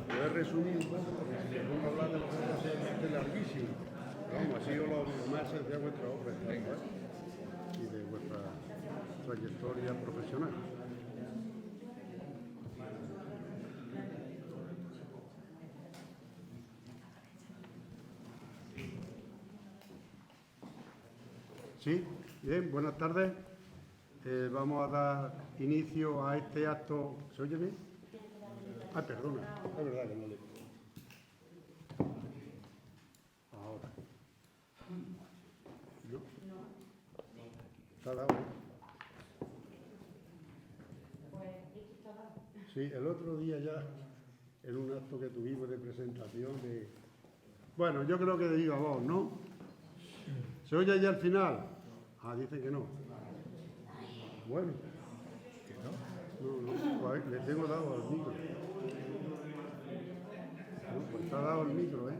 Lo he resumido un poco porque si me pongo a hablar de los cosas es larguísimo. Vamos, ha sido lo más de vuestra obra y de vuestra trayectoria profesional. Sí, bien, buenas tardes. Vamos a dar inicio a este acto. ¿Se oye bien? Ah, perdona, es verdad que no le... Ahora. ¿No? ¿Está dado? Sí, el otro día ya, en un acto que tuvimos de presentación de... Bueno, yo creo que de viva voz, ¿no? ¿Se oye ya al final? Ah, dicen que no. Bueno. No, le tengo dado al micro. No, pues está dado el micro, ¿eh?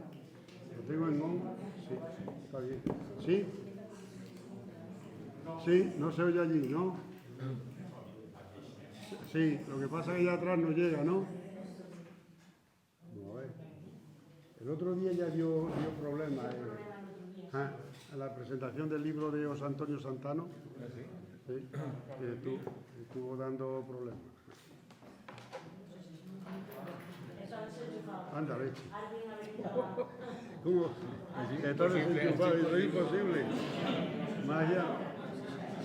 Lo tengo en on. Sí, está bien. ¿Sí? Sí, no se oye allí, ¿no? Sí, lo que pasa es que allá atrás no llega, ¿no? No, a ver. El otro día ya dio problemas en la presentación del libro de José Antonio Santano. Sí, que estuvo dando problemas. Anda, leche. ¿Cómo? Entonces es imposible. Más allá.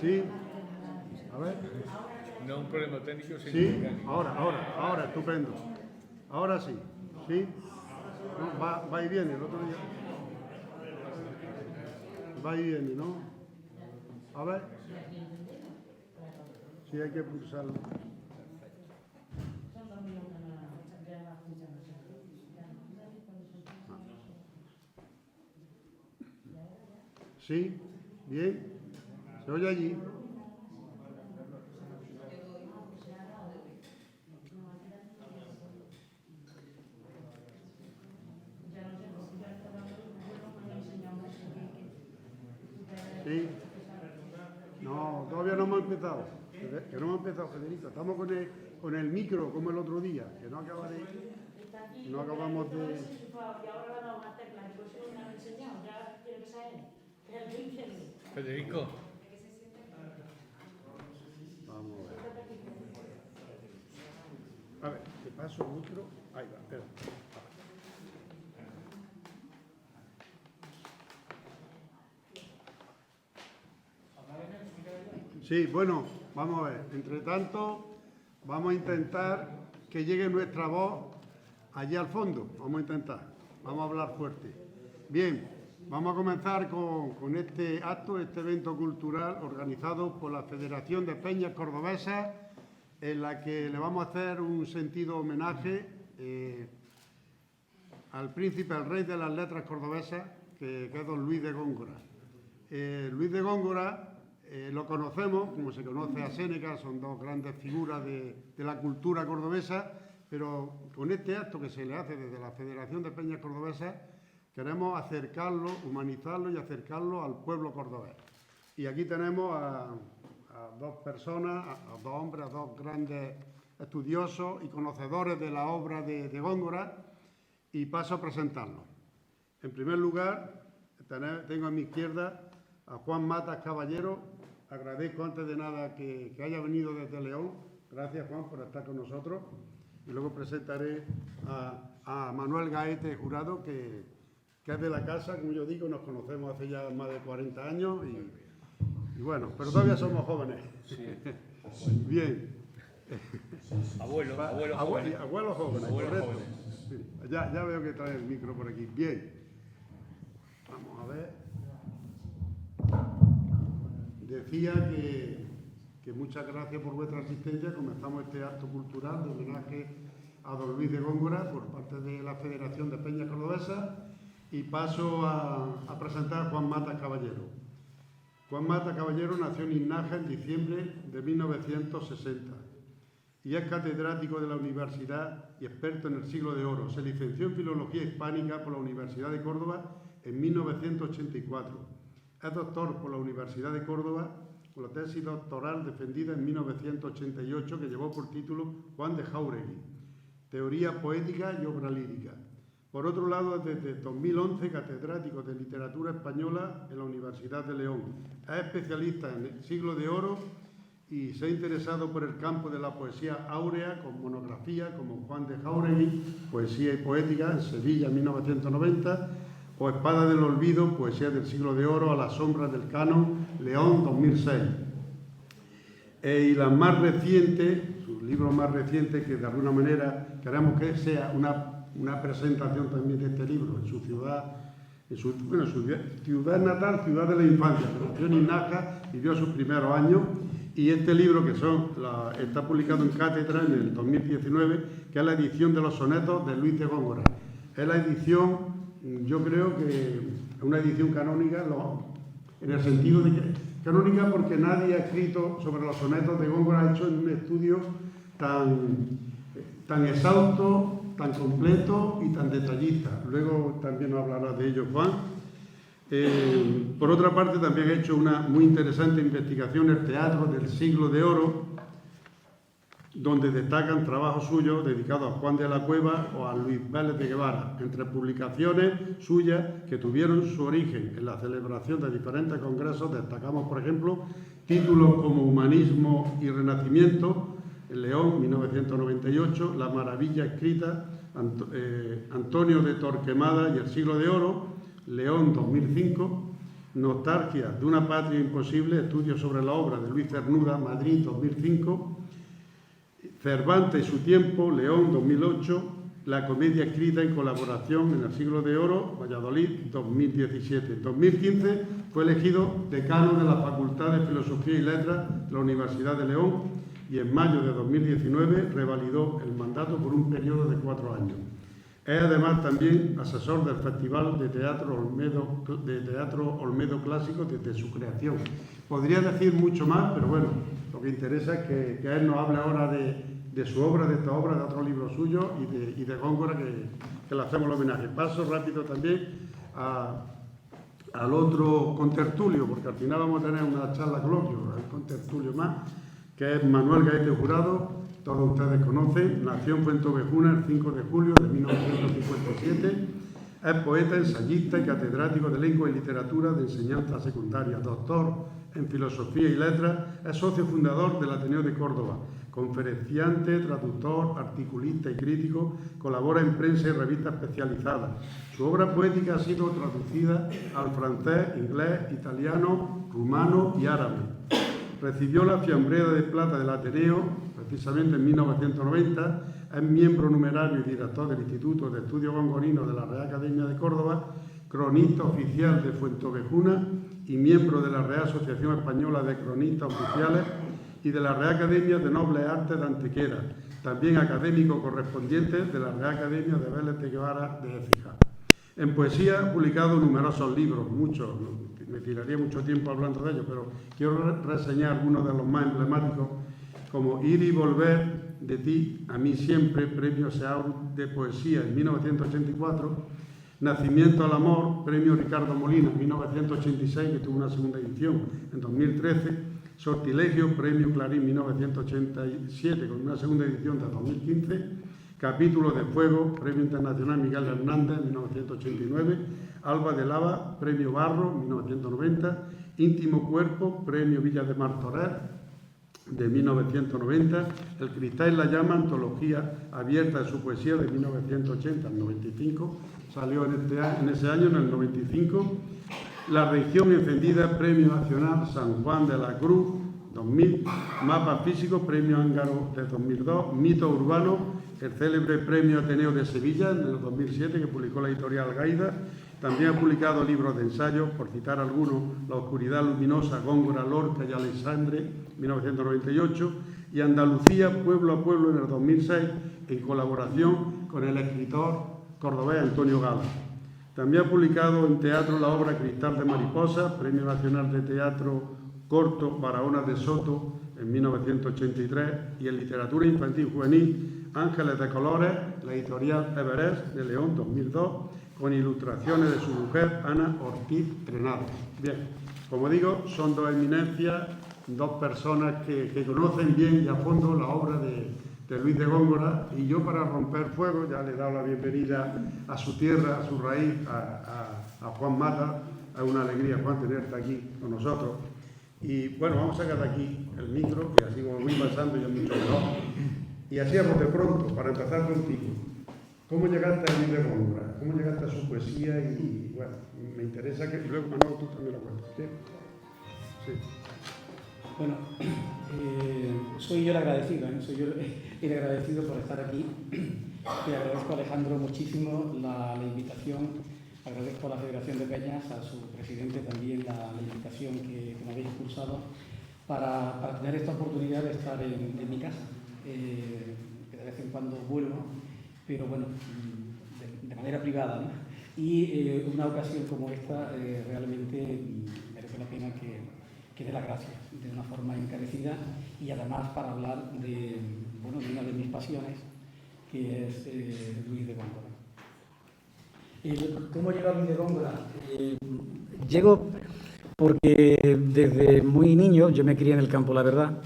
Sí. A ver. No un problema técnico, sino sí, mecánico. Ahora, estupendo. Ahora sí. Sí. No, va y viene, el otro día. Va y viene, ¿no? A ver. Sí, hay que pulsarlo. Sí, bien. ¿Se oye allí? Sí. No, todavía no hemos empezado. Que no hemos empezado, Federico. Estamos con el micro, como el otro día, que no acaba de... No acabamos de... Federico. Vamos a ver. A ver, te paso el micro. Ahí va, espera. Sí, bueno, vamos a ver. Entre tanto, vamos a intentar que llegue nuestra voz allí al fondo. Vamos a intentar. Vamos a hablar fuerte. Bien, vamos a comenzar con este acto, este evento cultural organizado por la Federación de Peñas Cordobesas, en la que le vamos a hacer un sentido homenaje al príncipe, al rey de las letras cordobesas, que es don Luis de Góngora. Luis de Góngora lo conocemos, como se conoce a Séneca, son dos grandes figuras de la cultura cordobesa, pero con este acto que se le hace desde la Federación de Peñas Cordobesas, queremos acercarlo, humanizarlo y acercarlo al pueblo cordobés. Y aquí tenemos a dos personas, a dos hombres, a dos grandes estudiosos y conocedores de la obra de Góngora, y paso a presentarlo. En primer lugar, tengo a mi izquierda a Juan Matas Caballero. Agradezco antes de nada que haya venido desde León. Gracias, Juan, por estar con nosotros. Y luego presentaré a Manuel Gaete Jurado, que es de la casa, como yo digo, nos conocemos hace ya más de 40 años y bueno, pero todavía somos jóvenes. Sí. Bien. Abuelos jóvenes. Abuelos jóvenes, Abuelos correcto. jóvenes. Sí, ya veo que trae el micro por aquí. Bien. Vamos a ver. Decía que muchas gracias por vuestra asistencia. Comenzamos este acto cultural de homenaje a don Luis de Góngora por parte de la Federación de Peñas Cordobesas y paso a presentar a Juan Matas Caballero. Juan Matas Caballero nació en Inaja en diciembre de 1960 y es catedrático de la universidad y experto en el Siglo de Oro. Se licenció en Filología Hispánica por la Universidad de Córdoba en 1984. Es doctor por la Universidad de Córdoba con la tesis doctoral defendida en 1988 que llevó por título Juan de Jáuregui, Teoría Poética y Obra Lírica. Por otro lado, desde 2011, catedrático de Literatura Española en la Universidad de León. Es especialista en el Siglo de Oro y se ha interesado por el campo de la poesía áurea con monografías como Juan de Jáuregui, Poesía y Poética, en Sevilla, 1990, o Espada del Olvido, Poesía del Siglo de Oro, A la sombra del canon, León, 2006. Y la más reciente, su libro más reciente, que de alguna manera queremos que sea una presentación también de este libro en su ciudad, su ciudad natal, ciudad de la infancia, pero nació en Inaja, vivió sus primeros años, y este libro está publicado en Cátedra en el 2019, que es la edición de los sonetos de Luis de Góngora. Es la edición, yo creo que es una edición canónica, en el sentido de que canónica porque nadie ha escrito sobre los sonetos de Góngora, ha hecho en un estudio tan exhausto, tan completo y tan detallista. Luego también nos hablará de ello Juan. Por otra parte, también ha hecho una muy interesante investigación en el teatro del Siglo de Oro, donde destacan trabajos suyos dedicados a Juan de la Cueva o a Luis Vélez de Guevara, entre publicaciones suyas que tuvieron su origen en la celebración de diferentes congresos. Destacamos, por ejemplo, títulos como Humanismo y Renacimiento, en León, 1998, La Maravilla Escrita, Antonio de Torquemada y el Siglo de Oro, León, 2005, Nostalgia de una patria imposible, estudios sobre la obra de Luis Cernuda, Madrid, 2005, Cervantes y su tiempo, León, 2008, La comedia escrita en colaboración en el Siglo de Oro, Valladolid, 2017. En 2015 fue elegido decano de la Facultad de Filosofía y Letras de la Universidad de León y en mayo de 2019 revalidó el mandato por un periodo de 4 años. Es además también asesor del Festival de Teatro Olmedo Clásico desde su creación. Podría decir mucho más, pero bueno, lo que interesa es que él nos hable ahora de su obra, de esta obra, de otro libro suyo y de Góngora, que le hacemos el homenaje. Paso rápido también al otro contertulio, porque al final vamos a tener una charla coloquio, el contertulio más, que es Manuel Gaete Jurado. Todos ustedes conocen, nació en Fuentovejuna el 5 de julio de 1957, es poeta, ensayista y catedrático de Lengua y Literatura de Enseñanza Secundaria, doctor en Filosofía y Letras, es socio fundador del Ateneo de Córdoba, conferenciante, traductor, articulista y crítico, colabora en prensa y revistas especializadas. Su obra poética ha sido traducida al francés, inglés, italiano, rumano y árabe. Recibió la Fiambrera de Plata del Ateneo, precisamente en 1990, es miembro numerario y director del Instituto de Estudios Gongorinos de la Real Academia de Córdoba, cronista oficial de Fuentovejuna y miembro de la Real Asociación Española de Cronistas Oficiales y de la Real Academia de Nobles Artes de Antequera, también académico correspondiente de la Real Academia de Vélez de Guevara de Écija. En poesía ha publicado numerosos libros, muchos, me tiraría mucho tiempo hablando de ellos, pero quiero reseñar algunos de los más emblemáticos, como Ir y Volver, de ti, a mí siempre, Premio Seaur de Poesía en 1984, Nacimiento al Amor, Premio Ricardo Molina en 1986, que tuvo una segunda edición en 2013, Sortilegio, Premio Clarín 1987, con una segunda edición de 2015, Capítulo de Fuego, Premio Internacional Miguel Hernández, 1989. Alba de Lava, Premio Barro, 1990. Íntimo Cuerpo, Premio Villa de Martorell, de 1990. El Cristal y la Llama, antología abierta de su poesía, de 1980 al 95. Salió en ese año, en el 95. La Región Encendida, Premio Nacional San Juan de la Cruz, 2000. Mapa Físico, Premio Ángaro de 2002. Mito Urbano, el célebre Premio Ateneo de Sevilla, en el 2007, que publicó la editorial Gaida. También ha publicado libros de ensayos, por citar algunos: La Oscuridad Luminosa, Góngora, Lorca y Alexandre, 1998, y Andalucía, Pueblo a Pueblo, en el 2006, en colaboración con el escritor cordobés Antonio Gala. También ha publicado en teatro la obra Cristal de Mariposa, Premio Nacional de Teatro Corto Barahona de Soto, en 1983, y en literatura infantil y juvenil Ángeles de Colores, la editorial Everest, de León, 2002, con ilustraciones de su mujer, Ana Ortiz Trenado. Bien, como digo, son dos eminencias, dos personas que conocen bien y a fondo la obra de Luis de Góngora, y yo, para romper fuego, ya le he dado la bienvenida a su tierra, a su raíz, a Juan Mata. Es una alegría, Juan, tenerte aquí con nosotros. Y bueno, vamos a sacar de aquí el micro, y así como voy pasando yo mucho mejor. Y así a bote pronto, para empezar contigo. ¿Cómo llegaste a Luis de Góngora? ¿Cómo llegaste a su poesía? Y bueno, me interesa que luego, Manolo, tú también lo cuentes. ¿Sí? Sí. Bueno, soy yo el agradecido, soy yo el agradecido por estar aquí. Le agradezco a Alejandro muchísimo la invitación, agradezco a la Federación de Peñas, a su presidente también la invitación que me habéis impulsado para tener esta oportunidad de estar en mi casa, que de vez en cuando vuelvo, pero bueno, de manera privada, ¿no? Y una ocasión como esta realmente merece la pena que dé las gracias de una forma encarecida, y además para hablar de una de mis pasiones, que es Luis de Góngora. ¿Cómo llega Luis de Góngora? Llego porque desde muy niño, yo me crié en el campo, la verdad.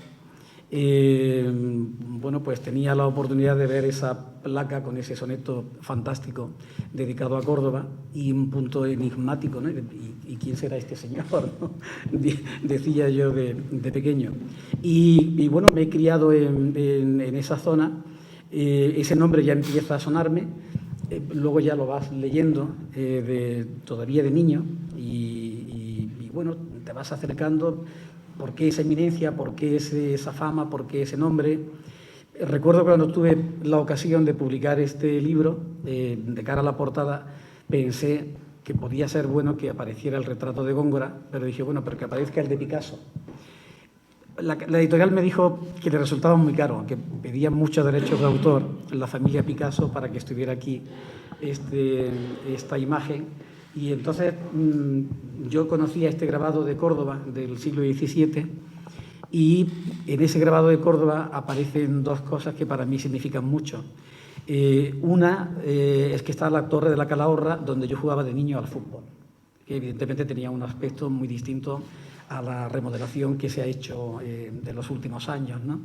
Pues tenía la oportunidad de ver esa placa con ese soneto fantástico dedicado a Córdoba, y un punto enigmático, ¿no? ¿Y quién será este señor, ¿no? Decía yo de pequeño. Y bueno, me he criado en esa zona. Ese nombre ya empieza a sonarme, luego ya lo vas leyendo todavía de niño, y bueno, te vas acercando. ¿Por qué esa eminencia? ¿Por qué esa fama? ¿Por qué ese nombre? Recuerdo que cuando tuve la ocasión de publicar este libro, de cara a la portada, pensé que podía ser bueno que apareciera el retrato de Góngora, pero dije, bueno, pero que aparezca el de Picasso. La editorial me dijo que le resultaba muy caro, que pedían muchos derechos de autor la familia Picasso para que estuviera aquí esta imagen. Y entonces yo conocía este grabado de Córdoba del siglo XVII, y en ese grabado de Córdoba aparecen dos cosas que para mí significan mucho. Una es que está la Torre de la Calahorra, donde yo jugaba de niño al fútbol, que evidentemente tenía un aspecto muy distinto a la remodelación que se ha hecho de los últimos años, ¿no?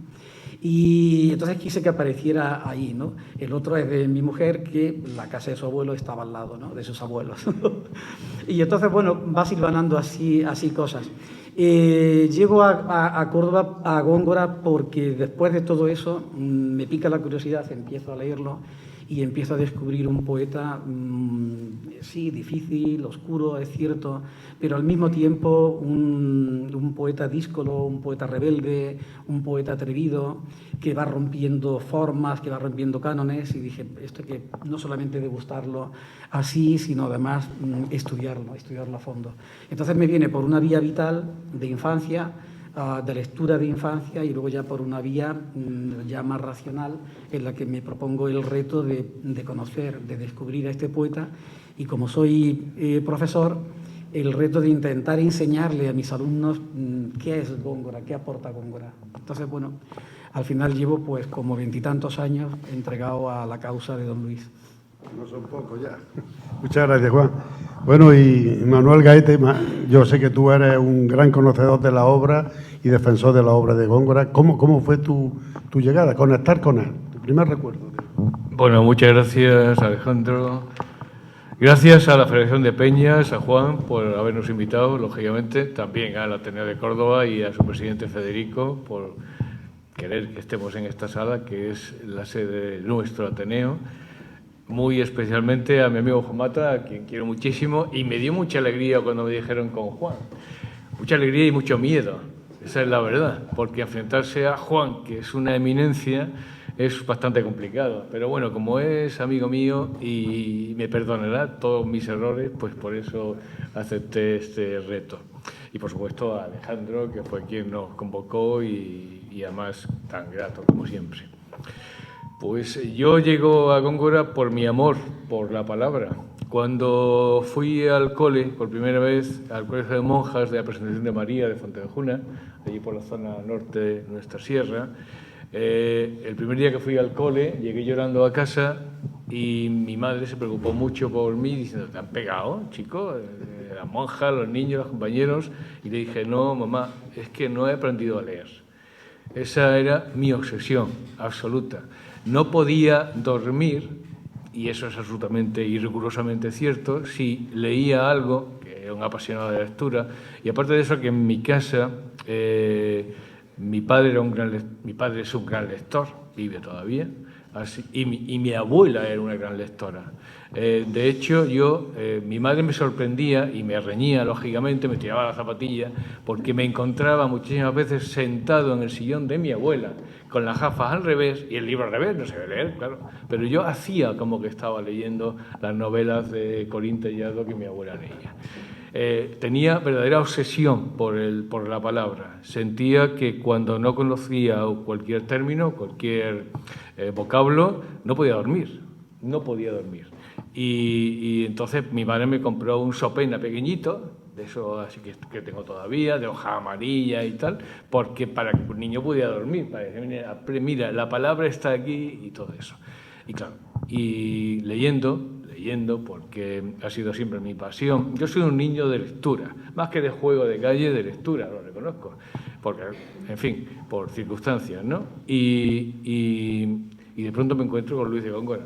Y entonces quise que apareciera ahí, ¿no? El otro es de mi mujer, que la casa de su abuelo estaba al lado, ¿no? De sus abuelos. Y entonces, bueno, va silvanando así cosas. Llego a Córdoba, a Góngora, porque después de todo eso me pica la curiosidad, empiezo a leerlo y empiezo a descubrir un poeta, sí, difícil, oscuro, es cierto, pero al mismo tiempo un poeta díscolo, un poeta rebelde, un poeta atrevido, que va rompiendo formas, que va rompiendo cánones, y dije, esto que no solamente degustarlo así, sino además estudiarlo a fondo. Entonces me viene por una vía vital de infancia, de lectura de infancia, y luego ya por una vía ya más racional, en la que me propongo el reto de conocer, de descubrir a este poeta, y como soy profesor, el reto de intentar enseñarle a mis alumnos qué es Góngora, qué aporta Góngora. Entonces, bueno, al final llevo pues como 20 y tantos años entregado a la causa de don Luis. No son pocos ya. Muchas gracias, Juan. Bueno, y Manuel Gaete, yo sé que tú eres un gran conocedor de la obra y defensor de la obra de Góngora. ¿Cómo fue tu llegada, conectar con él? Tu primer recuerdo. Bueno, muchas gracias, Alejandro. Gracias a la Federación de Peñas, a Juan, por habernos invitado, lógicamente, también al Ateneo de Córdoba y a su presidente Federico por querer que estemos en esta sala, que es la sede de nuestro Ateneo. Muy especialmente a mi amigo Juan Mata, a quien quiero muchísimo, y me dio mucha alegría cuando me dijeron con Juan. Mucha alegría y mucho miedo, esa es la verdad, porque enfrentarse a Juan, que es una eminencia, es bastante complicado. Pero bueno, como es amigo mío y me perdonará todos mis errores, pues por eso acepté este reto. Y por supuesto a Alejandro, que fue quien nos convocó y además tan grato como siempre. Pues yo llego a Góngora por mi amor por la palabra. Cuando fui al cole, por primera vez, al Colegio de Monjas de la Presentación de María de Fontejuna, allí por la zona norte de nuestra sierra, el primer día que fui al cole, llegué llorando a casa y mi madre se preocupó mucho por mí, diciendo, ¿te han pegado, chico? Las monjas, los niños, los compañeros. Y le dije, no, mamá, es que no he aprendido a leer. Esa era mi obsesión absoluta. No podía dormir, y eso es absolutamente y rigurosamente cierto, si leía algo, que era un apasionado de lectura, y aparte de eso, que en mi casa mi padre es un gran lector, vive todavía, y mi abuela era una gran lectora. De hecho, mi madre me sorprendía y me reñía, lógicamente, me tiraba la zapatilla, porque me encontraba muchísimas veces sentado en el sillón de mi abuela, con las gafas al revés y el libro al revés, no sé leer, claro. Pero yo hacía como que estaba leyendo las novelas de Corín Tellado que mi abuela leía. Tenía verdadera obsesión por la palabra. Sentía que cuando no conocía cualquier término, cualquier vocablo, no podía dormir. No podía dormir. Y entonces mi madre me compró un sopena pequeñito, de eso así que tengo todavía, de hoja amarilla y tal, porque para que un niño pudiera dormir, para decir, mira, la palabra está aquí y todo eso. Y claro, y leyendo, porque ha sido siempre mi pasión. Yo soy un niño de lectura, más que de juego de calle, de lectura, lo reconozco, porque, en fin, por circunstancias, ¿no? Y de pronto me encuentro con Luis de Góngora.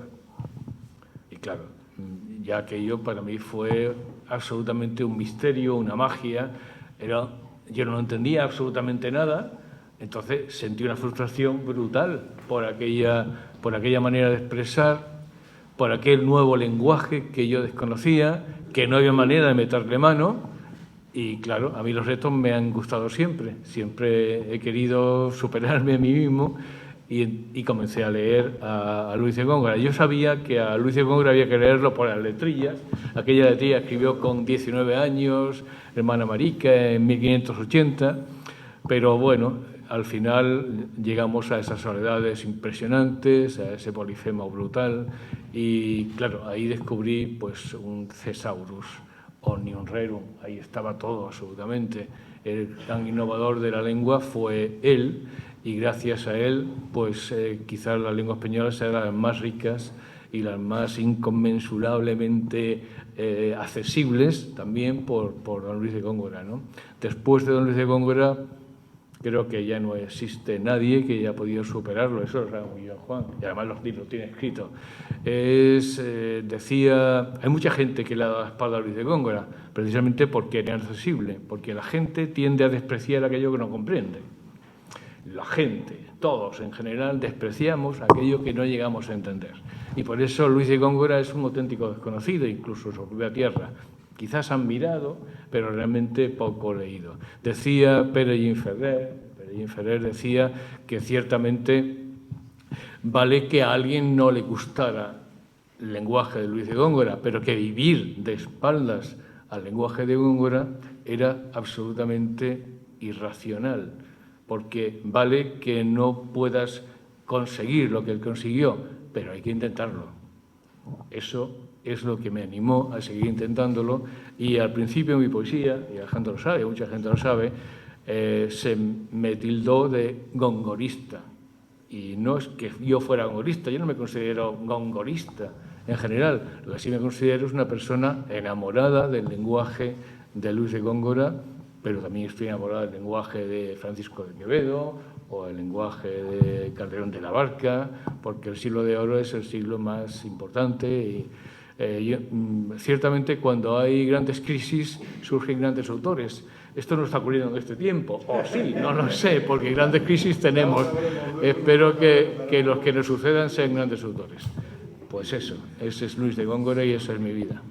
Y claro, ya aquello para mí fue absolutamente un misterio, una magia. Yo no entendía absolutamente nada, entonces sentí una frustración brutal por aquella manera de expresar, por aquel nuevo lenguaje que yo desconocía, que no había manera de meterle mano. Y claro, a mí los retos me han gustado siempre. Siempre he querido superarme a mí mismo y comencé a leer a Luis de Góngora. Yo sabía que a Luis de Góngora había que leerlo por las letrillas. Aquella letrilla escribió con 19 años, Hermana Marica, en 1580. Pero bueno, al final llegamos a esas soledades impresionantes, a ese polifema brutal. Y claro, ahí descubrí pues un Thesaurus Omnium Rerum. Ahí estaba todo absolutamente. El gran innovador de la lengua fue él, y gracias a él, pues quizás las lenguas españolas eran las más ricas y las más inconmensurablemente accesibles también por don Luis de Góngora, ¿no? Después de don Luis de Góngora, creo que ya no existe nadie que haya podido superarlo. Eso lo sabe muy bien Juan, y además lo tiene escrito. Decía, hay mucha gente que le ha dado la espalda a Luis de Góngora, precisamente porque era inaccesible, porque la gente tiende a despreciar aquello que no comprende. La gente, todos en general, despreciamos aquello que no llegamos a entender. Y por eso Luis de Góngora es un auténtico desconocido, incluso en su propia tierra. Quizás admirado, pero realmente poco leído. Decía Pere Ferrer decía que ciertamente vale que a alguien no le gustara el lenguaje de Luis de Góngora, pero que vivir de espaldas al lenguaje de Góngora era absolutamente irracional, porque vale que no puedas conseguir lo que él consiguió, pero hay que intentarlo. Eso es lo que me animó a seguir intentándolo, y al principio en mi poesía, y Alejandro lo sabe, mucha gente lo sabe, se me tildó de gongorista. Y no es que yo fuera gongorista, yo no me considero gongorista en general. Lo que sí me considero es una persona enamorada del lenguaje de Luis de Góngora, pero también estoy enamorado del lenguaje de Francisco de Quevedo o el lenguaje de Calderón de la Barca, porque el siglo de oro es el siglo más importante y ciertamente cuando hay grandes crisis surgen grandes autores. Esto no está ocurriendo en este tiempo, o sí, no lo sé, porque grandes crisis tenemos. Espero que los que nos sucedan sean grandes autores. Pues eso, ese es Luis de Góngora y esa es mi vida.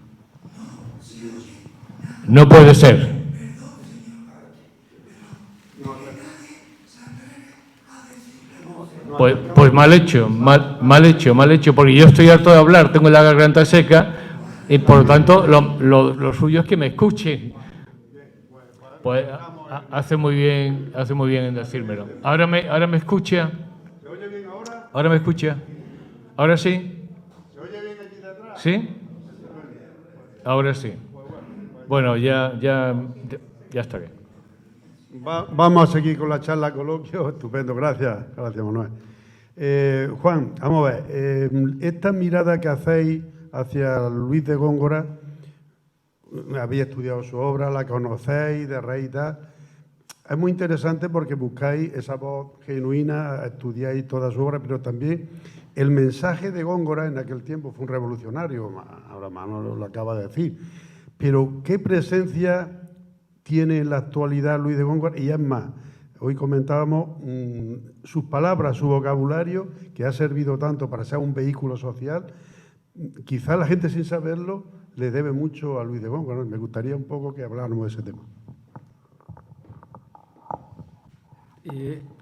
No puede ser. Pues mal hecho, porque yo estoy harto de hablar, tengo la garganta seca y por lo tanto lo suyo es que me escuchen. Pues hace muy bien en decírmelo. ¿Ahora me escucha? ¿Se oye bien ahora? ¿Ahora me escucha? ¿Ahora sí? ¿Se oye bien aquí detrás? ¿Sí? Ahora sí. Bueno, ya está bien. Vamos a seguir con la charla coloquio. Estupendo, gracias Manuel. Juan, vamos a ver, esta mirada que hacéis hacia Luis de Góngora, habéis estudiado su obra, la conocéis de raíz y tal, es muy interesante porque buscáis esa voz genuina, estudiáis toda su obra, pero también el mensaje de Góngora en aquel tiempo fue un revolucionario, ahora Manuel lo acaba de decir, pero ¿qué presencia tiene en la actualidad Luis de Góngora? Y es más, hoy comentábamos sus palabras, su vocabulario, que ha servido tanto para ser un vehículo social. Quizá la gente sin saberlo le debe mucho a Luis de Góngora. Me gustaría un poco que habláramos de ese tema.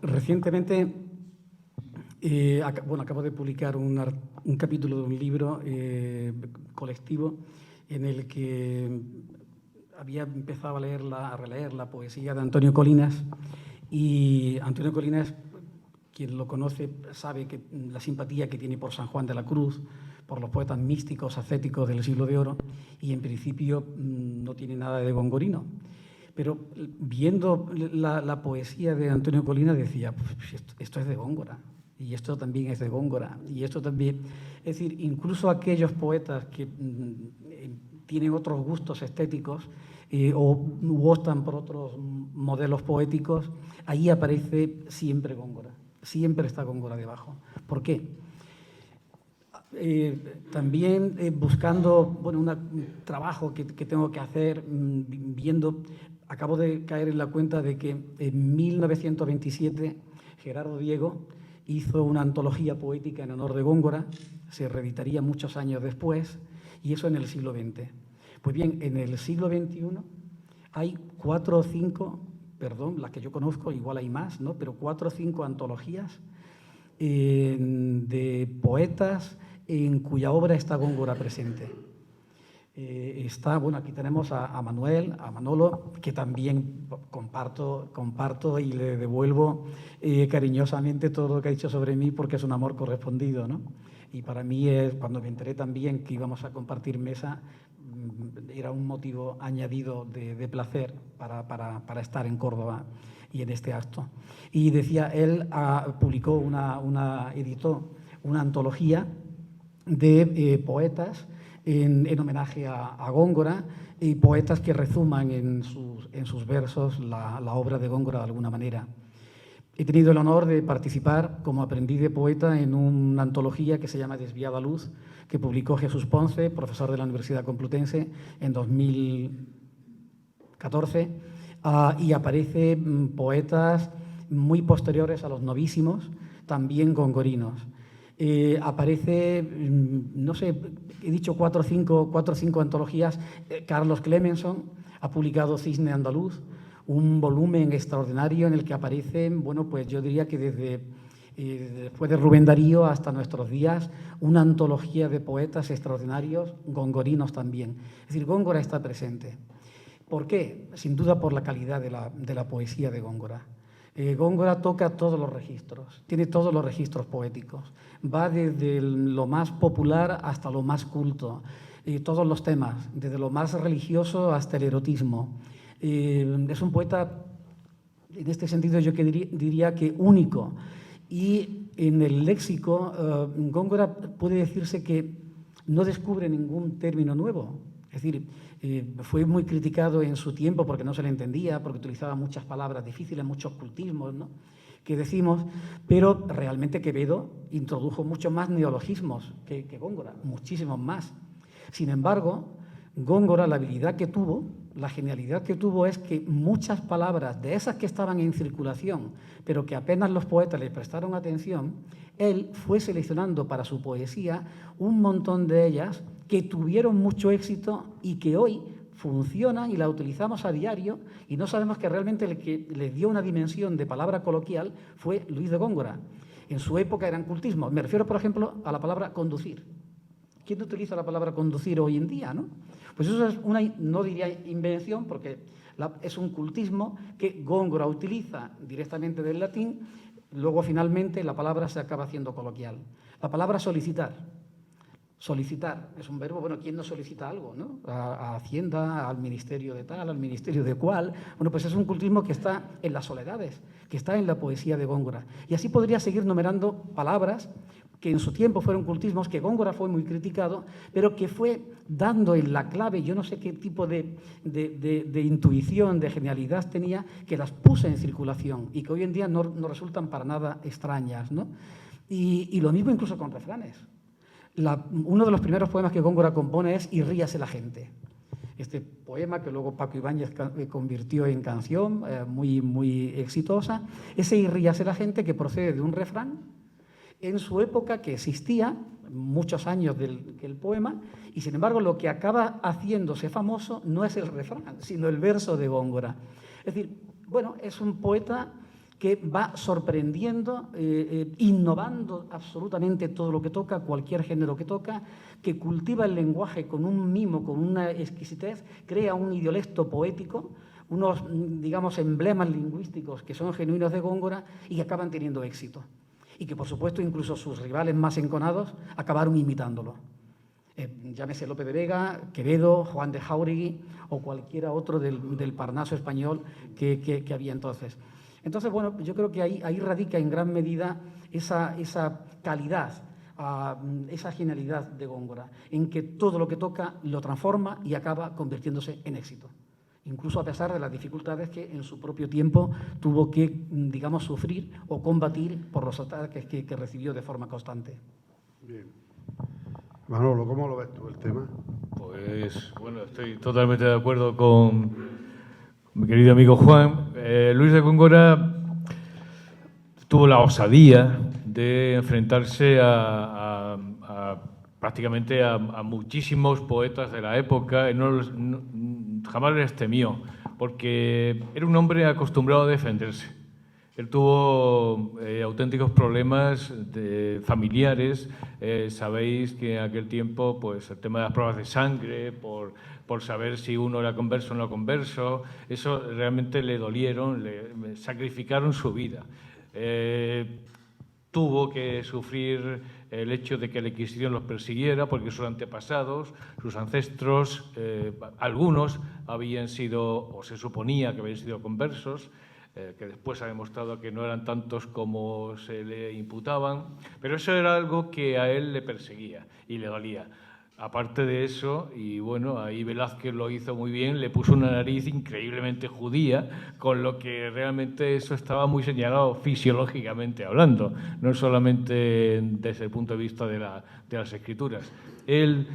Recientemente, acabo de publicar un capítulo de un libro colectivo en el que había empezado a releer la poesía de Antonio Colinas, y Antonio Colinas, quien lo conoce, sabe que la simpatía que tiene por San Juan de la Cruz, por los poetas místicos, ascéticos del siglo de oro, y en principio no tiene nada de gongorino. Pero viendo la poesía de Antonio Colinas decía, pues esto es de Góngora, y esto también es de Góngora, y esto también. Es decir, incluso aquellos poetas que tienen otros gustos estéticos u optan por otros modelos poéticos, ahí aparece siempre Góngora, siempre está Góngora debajo. ¿Por qué? También buscando un trabajo que tengo que hacer, acabo de caer en la cuenta de que en 1927 Gerardo Diego hizo una antología poética en honor de Góngora, se reeditaría muchos años después, y eso en el siglo XX. Pues bien, en el siglo XXI hay 4 o 5, las que yo conozco, igual hay más, ¿no? Pero 4 o 5 antologías de poetas en cuya obra está Góngora presente. Aquí tenemos a Manuel, a Manolo, que también comparto y le devuelvo cariñosamente todo lo que ha dicho sobre mí, porque es un amor correspondido, ¿no? Y para mí, cuando me enteré también que íbamos a compartir mesa, era un motivo añadido de placer para estar en Córdoba y en este acto. Y decía, él editó una antología de poetas en homenaje a Góngora, y poetas que resuman en sus versos la obra de Góngora de alguna manera. He tenido el honor de participar como aprendiz de poeta en una antología que se llama Desviada Luz, que publicó Jesús Ponce, profesor de la Universidad Complutense, en 2014, y aparece poetas muy posteriores a los novísimos, también gongorinos. Aparece, no sé, he dicho 4 o 5 antologías. Carlos Clemenson ha publicado Cisne Andaluz, un volumen extraordinario en el que aparecen, pues yo diría que después de Rubén Darío hasta nuestros días, una antología de poetas extraordinarios, gongorinos también. Es decir, Góngora está presente. ¿Por qué? Sin duda por la calidad de la poesía de Góngora. Góngora toca todos los registros, tiene todos los registros poéticos, va desde lo más popular hasta lo más culto, todos los temas, desde lo más religioso hasta el erotismo. Es un poeta, en este sentido yo diría que único, y en el léxico Góngora puede decirse que no descubre ningún término nuevo. Es decir, fue muy criticado en su tiempo porque no se le entendía, porque utilizaba muchas palabras difíciles, muchos cultismos, ¿no? que decimos, pero realmente Quevedo introdujo muchos más neologismos que Góngora, muchísimos más. Sin embargo, Góngora, la habilidad que tuvo, la genialidad que tuvo es que muchas palabras de esas que estaban en circulación, pero que apenas los poetas le prestaron atención, él fue seleccionando para su poesía un montón de ellas que tuvieron mucho éxito y que hoy funcionan y la utilizamos a diario, y no sabemos que realmente el que les dio una dimensión de palabra coloquial fue Luis de Góngora. En su época eran cultismos. Me refiero, por ejemplo, a la palabra conducir. ¿Quién utiliza la palabra conducir hoy en día, no? Pues eso es una, no diría invención, porque es un cultismo que Góngora utiliza directamente del latín, luego finalmente la palabra se acaba haciendo coloquial. La palabra solicitar. Solicitar es un verbo, bueno, ¿quién no solicita algo, no? A Hacienda, al ministerio de tal, al ministerio de cual. Bueno, pues es un cultismo que está en las soledades, que está en la poesía de Góngora. Y así podría seguir numerando palabras que en su tiempo fueron cultismos, que Góngora fue muy criticado, pero que fue dando en la clave, yo no sé qué tipo de intuición, de genialidad tenía, que las puso en circulación y que hoy en día no resultan para nada extrañas, ¿no? Y lo mismo incluso con refranes. Uno de los primeros poemas que Góngora compone es Y ríase la gente. Este poema que luego Paco Ibáñez convirtió en canción, muy exitosa, ese Y ríase la gente, que procede de un refrán en su época, que existía muchos años del poema, y sin embargo lo que acaba haciéndose famoso no es el refrán, sino el verso de Góngora. Es decir, bueno, es un poeta que va sorprendiendo, innovando absolutamente todo lo que toca, cualquier género que toca, que cultiva el lenguaje con un mimo, con una exquisitez, crea un idiolecto poético, unos, digamos, emblemas lingüísticos que son genuinos de Góngora y que acaban teniendo éxito. Y que, por supuesto, incluso sus rivales más enconados acabaron imitándolo. Llámese Lope de Vega, Quevedo, Juan de Jáuregui o cualquiera otro del Parnaso español que había entonces. Entonces, bueno, yo creo que ahí radica en gran medida esa calidad, esa genialidad de Góngora, en que todo lo que toca lo transforma y acaba convirtiéndose en éxito. Incluso a pesar de las dificultades que en su propio tiempo tuvo que, digamos, sufrir o combatir por los ataques que recibió de forma constante. Bien. Manolo, ¿cómo lo ves tú el tema? Pues, bueno, estoy totalmente de acuerdo con mi querido amigo Juan. Luis de Góngora tuvo la osadía de enfrentarse prácticamente a muchísimos poetas de la época y jamás les temió, porque era un hombre acostumbrado a defenderse. Él tuvo auténticos problemas familiares. Sabéis que en aquel tiempo, pues, el tema de las pruebas de sangre, por saber si uno era converso o no converso, eso realmente le dolieron, le sacrificaron su vida. Tuvo que sufrir el hecho de que la Inquisición los persiguiera, porque sus antepasados, sus ancestros, algunos habían sido, o se suponía que habían sido conversos, que después ha demostrado que no eran tantos como se le imputaban, pero eso era algo que a él le perseguía y le dolía. Aparte de eso, y bueno, ahí Velázquez lo hizo muy bien, le puso una nariz increíblemente judía, con lo que realmente eso estaba muy señalado fisiológicamente hablando, no solamente desde el punto de vista de las escrituras. Él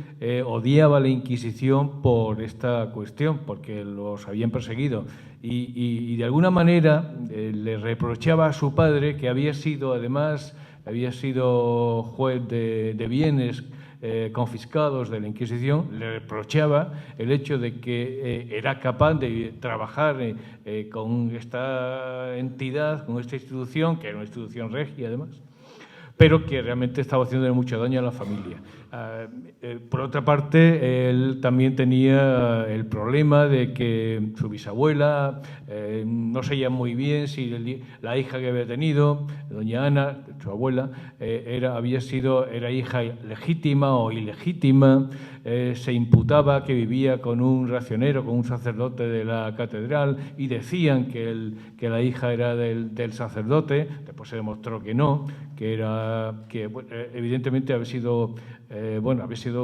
odiaba la Inquisición por esta cuestión, porque los habían perseguido, y de alguna manera le reprochaba a su padre, que había sido juez de bienes confiscados de la Inquisición, le reprochaba el hecho de que era capaz de trabajar con esta entidad, con esta institución, que era una institución regia además, pero que realmente estaba haciéndole mucho daño a la familia. Por otra parte, él también tenía el problema de que su bisabuela no sabía muy bien si la hija que había tenido, doña Ana, su abuela, era hija legítima o ilegítima. Se imputaba que vivía con un racionero, con un sacerdote de la catedral, y decían que la hija era del sacerdote. Después se demostró que no, que evidentemente había sido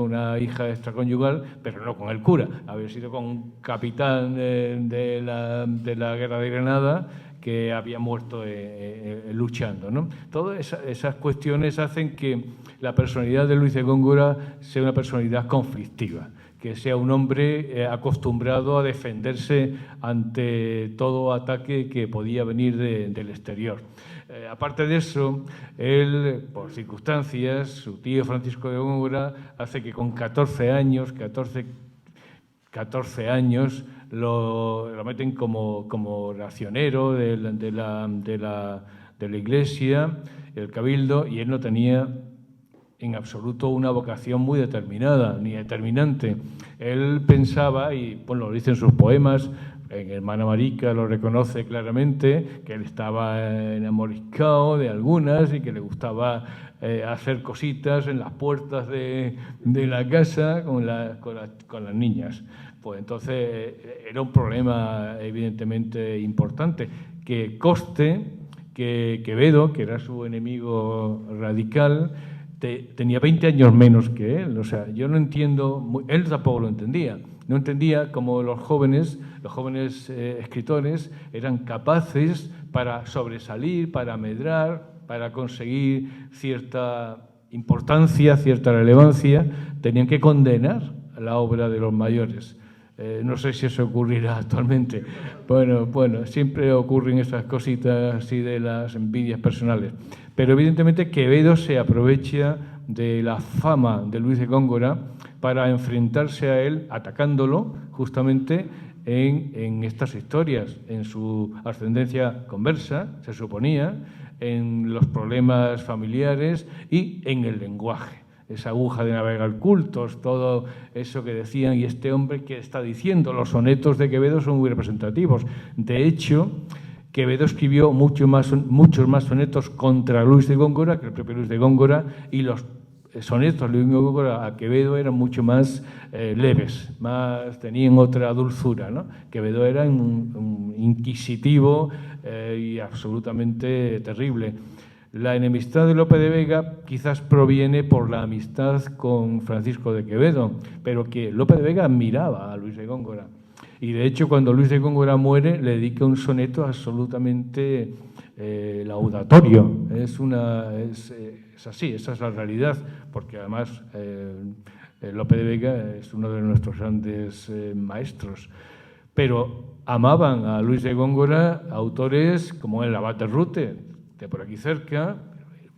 una hija extraconyugal, pero no con el cura, había sido con un capitán de la guerra de Granada, que había muerto luchando, ¿no? Todas esas cuestiones hacen que la personalidad de Luis de Góngora sea una personalidad conflictiva, que sea un hombre acostumbrado a defenderse ante todo ataque que podía venir del exterior. Aparte de eso, él, por circunstancias, su tío Francisco de Góngora hace que con 14 años lo meten como racionero de la iglesia, el cabildo, y él no tenía en absoluto una vocación muy determinada ni determinante. Él pensaba, y bueno, lo dice en sus poemas, en Hermana Marica lo reconoce claramente, que él estaba enamoriscado de algunas y que le gustaba hacer cositas en las puertas de la casa con las niñas. Pues entonces era un problema evidentemente importante. Que conste que Quevedo, que era su enemigo radical, tenía 20 años menos que él. O sea, yo no entiendo, él tampoco lo entendía. No entendía cómo los jóvenes escritores eran capaces para sobresalir, para medrar, para conseguir cierta importancia, cierta relevancia, tenían que condenar la obra de los mayores. No sé si eso ocurrirá actualmente. Bueno, siempre ocurren esas cositas así de las envidias personales. Pero evidentemente Quevedo se aprovecha de la fama de Luis de Góngora para enfrentarse a él, atacándolo justamente en estas historias, en su ascendencia conversa, se suponía, en los problemas familiares y en el lenguaje. Esa aguja de navegar cultos, todo eso que decían, y este hombre que está diciendo, los sonetos de Quevedo son muy representativos. De hecho, Quevedo escribió muchos más sonetos contra Luis de Góngora que el propio Luis de Góngora, y los sonetos de Luis de Góngora a Quevedo eran mucho más leves, tenían otra dulzura, ¿no? Quevedo era un inquisitivo y absolutamente terrible. La enemistad de Lope de Vega quizás proviene por la amistad con Francisco de Quevedo, pero que Lope de Vega admiraba a Luis de Góngora. Y de hecho, cuando Luis de Góngora muere, le dedica un soneto absolutamente laudatorio. Es así, esa es la realidad, porque además Lope de Vega es uno de nuestros grandes maestros. Pero amaban a Luis de Góngora autores como el Abate Rute, de por aquí cerca,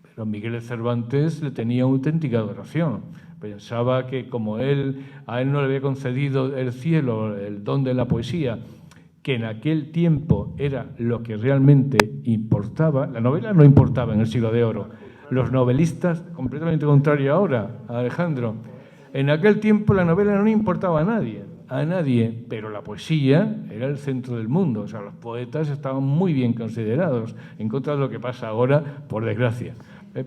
pero Miguel de Cervantes le tenía una auténtica adoración. Pensaba que como a él no le había concedido el cielo el don de la poesía, que en aquel tiempo era lo que realmente importaba. La novela no importaba en el siglo de oro. Los novelistas, completamente contrario ahora, a Alejandro, en aquel tiempo la novela no importaba a nadie, pero la poesía era el centro del mundo. O sea, los poetas estaban muy bien considerados, en contra de lo que pasa ahora, por desgracia.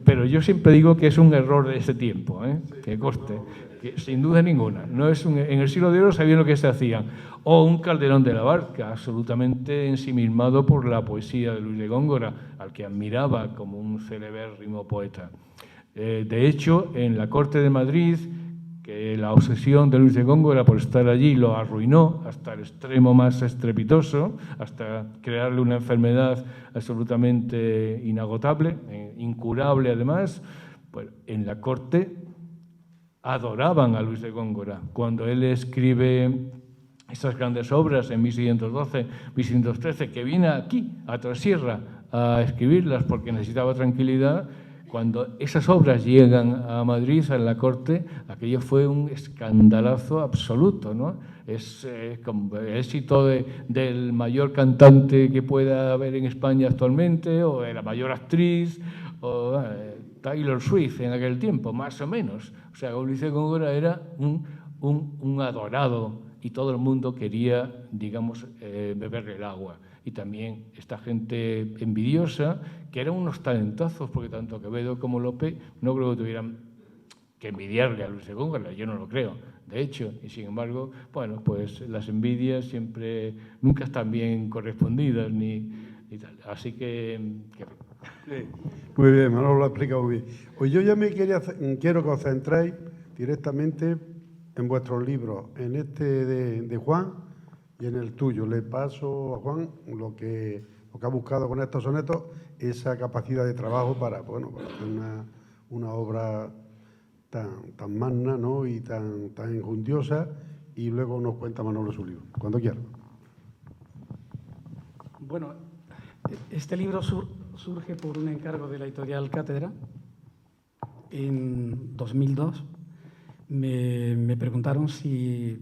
Pero yo siempre digo que es un error de ese tiempo, que conste, que sin duda ninguna. En el siglo de oro sabían lo que se hacía. O un Calderón de la Barca, absolutamente ensimismado por la poesía de Luis de Góngora, al que admiraba como un celebérrimo poeta. De hecho, en la corte de Madrid, que la obsesión de Luis de Góngora por estar allí lo arruinó hasta el extremo más estrepitoso, hasta crearle una enfermedad absolutamente inagotable, incurable además, pues en la corte adoraban a Luis de Góngora. Cuando él escribe esas grandes obras en 1612, 1613, que viene aquí, a Trasierra, a escribirlas porque necesitaba tranquilidad. Cuando esas obras llegan a Madrid, a la corte, aquello fue un escandalazo absoluto, ¿no? Es como el éxito del mayor cantante que pueda haber en España actualmente, o de la mayor actriz, o Taylor Swift en aquel tiempo, más o menos. O sea, Luis de Góngora era un adorado y todo el mundo quería, digamos, beberle el agua. Y también esta gente envidiosa, que eran unos talentazos, porque tanto Quevedo como Lope no creo que tuvieran que envidiarle a Luis de Góngora, yo no lo creo, de hecho, y sin embargo, bueno, pues las envidias nunca están bien correspondidas ni tal. Así que Sí, muy bien, Manolo lo ha explicado muy bien. Pues yo ya quiero que os centréis directamente en vuestros libros, en este de Juan y en el tuyo. Le paso a Juan lo que o que ha buscado con estos sonetos esa capacidad de trabajo para, bueno, para hacer una obra tan magna, ¿no?, y tan enjundiosa, y luego nos cuenta Manolo su libro. Cuando quiera. Bueno, este libro surge por un encargo de la editorial Cátedra. En 2002 me preguntaron si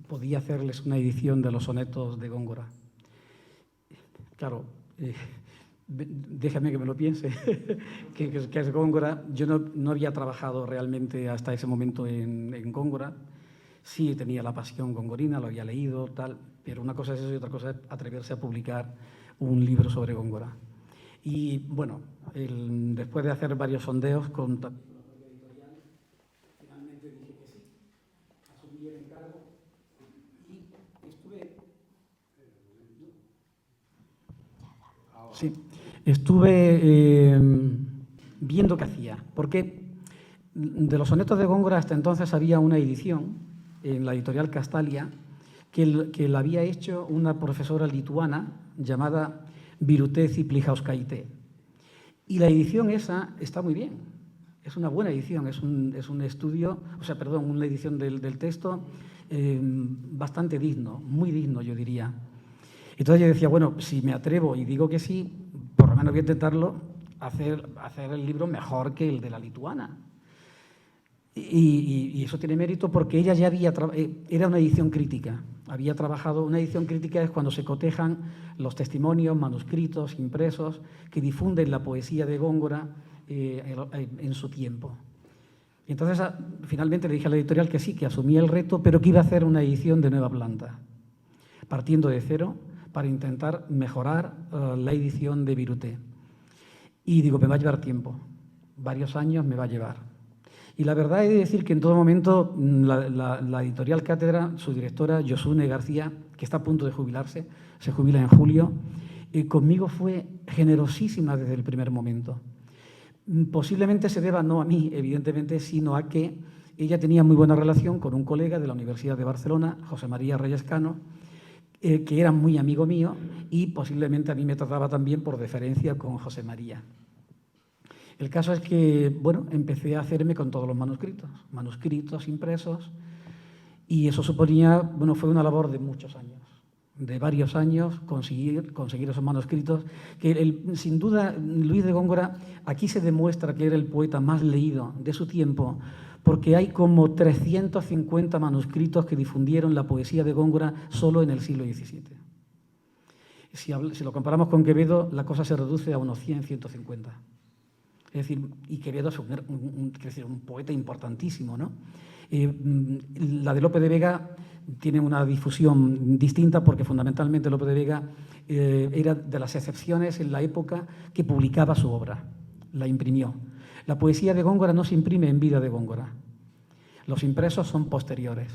podía hacerles una edición de los sonetos de Góngora. Claro, déjame que me lo piense, que es Góngora. Yo no había trabajado realmente hasta ese momento en Góngora. Sí tenía la pasión gongorina, lo había leído, tal, pero una cosa es eso y otra cosa es atreverse a publicar un libro sobre Góngora. Y bueno, después de hacer varios sondeos con la editorial, finalmente dije que sí, asumí el encargo y estuve viendo qué hacía, porque de los sonetos de Góngora hasta entonces había una edición en la editorial Castalia que la había hecho una profesora lituana llamada Birute Ciplijauskaite. Y la edición esa está muy bien, es una buena edición, es un estudio, una edición del texto bastante digno, muy digno, yo diría. Entonces yo decía, bueno, si me atrevo y digo que sí, por lo menos voy a intentarlo hacer el libro mejor que el de la lituana. Y eso tiene mérito porque ella ya era una edición crítica. Había trabajado, una edición crítica es cuando se cotejan los testimonios, manuscritos, impresos, que difunden la poesía de Góngora en su tiempo. Y entonces, finalmente le dije a la editorial que sí, que asumía el reto, pero que iba a hacer una edición de nueva planta, partiendo de cero, para intentar mejorar la edición de Birute. Y digo, me va a llevar tiempo, varios años me va a llevar. Y la verdad he de decir que en todo momento la editorial Cátedra, su directora, Josune García, que está a punto de jubilarse, se jubila en julio, conmigo fue generosísima desde el primer momento. Posiblemente se deba no a mí, evidentemente, sino a que ella tenía muy buena relación con un colega de la Universidad de Barcelona, José María Reyes Cano, que era muy amigo mío y posiblemente a mí me trataba también por deferencia con José María. El caso es que, bueno, empecé a hacerme con todos los manuscritos impresos, y eso suponía, bueno, fue una labor de muchos años, de varios años, conseguir esos manuscritos, que sin duda Luis de Góngora, aquí se demuestra que era el poeta más leído de su tiempo, porque hay como 350 manuscritos que difundieron la poesía de Góngora solo en el siglo XVII. Si lo comparamos con Quevedo, la cosa se reduce a unos 100, 150. Es decir, y Quevedo es un poeta importantísimo, ¿no? La de Lope de Vega tiene una difusión distinta porque fundamentalmente Lope de Vega era de las excepciones en la época que publicaba su obra, la imprimió. La poesía de Góngora no se imprime en vida de Góngora. Los impresos son posteriores.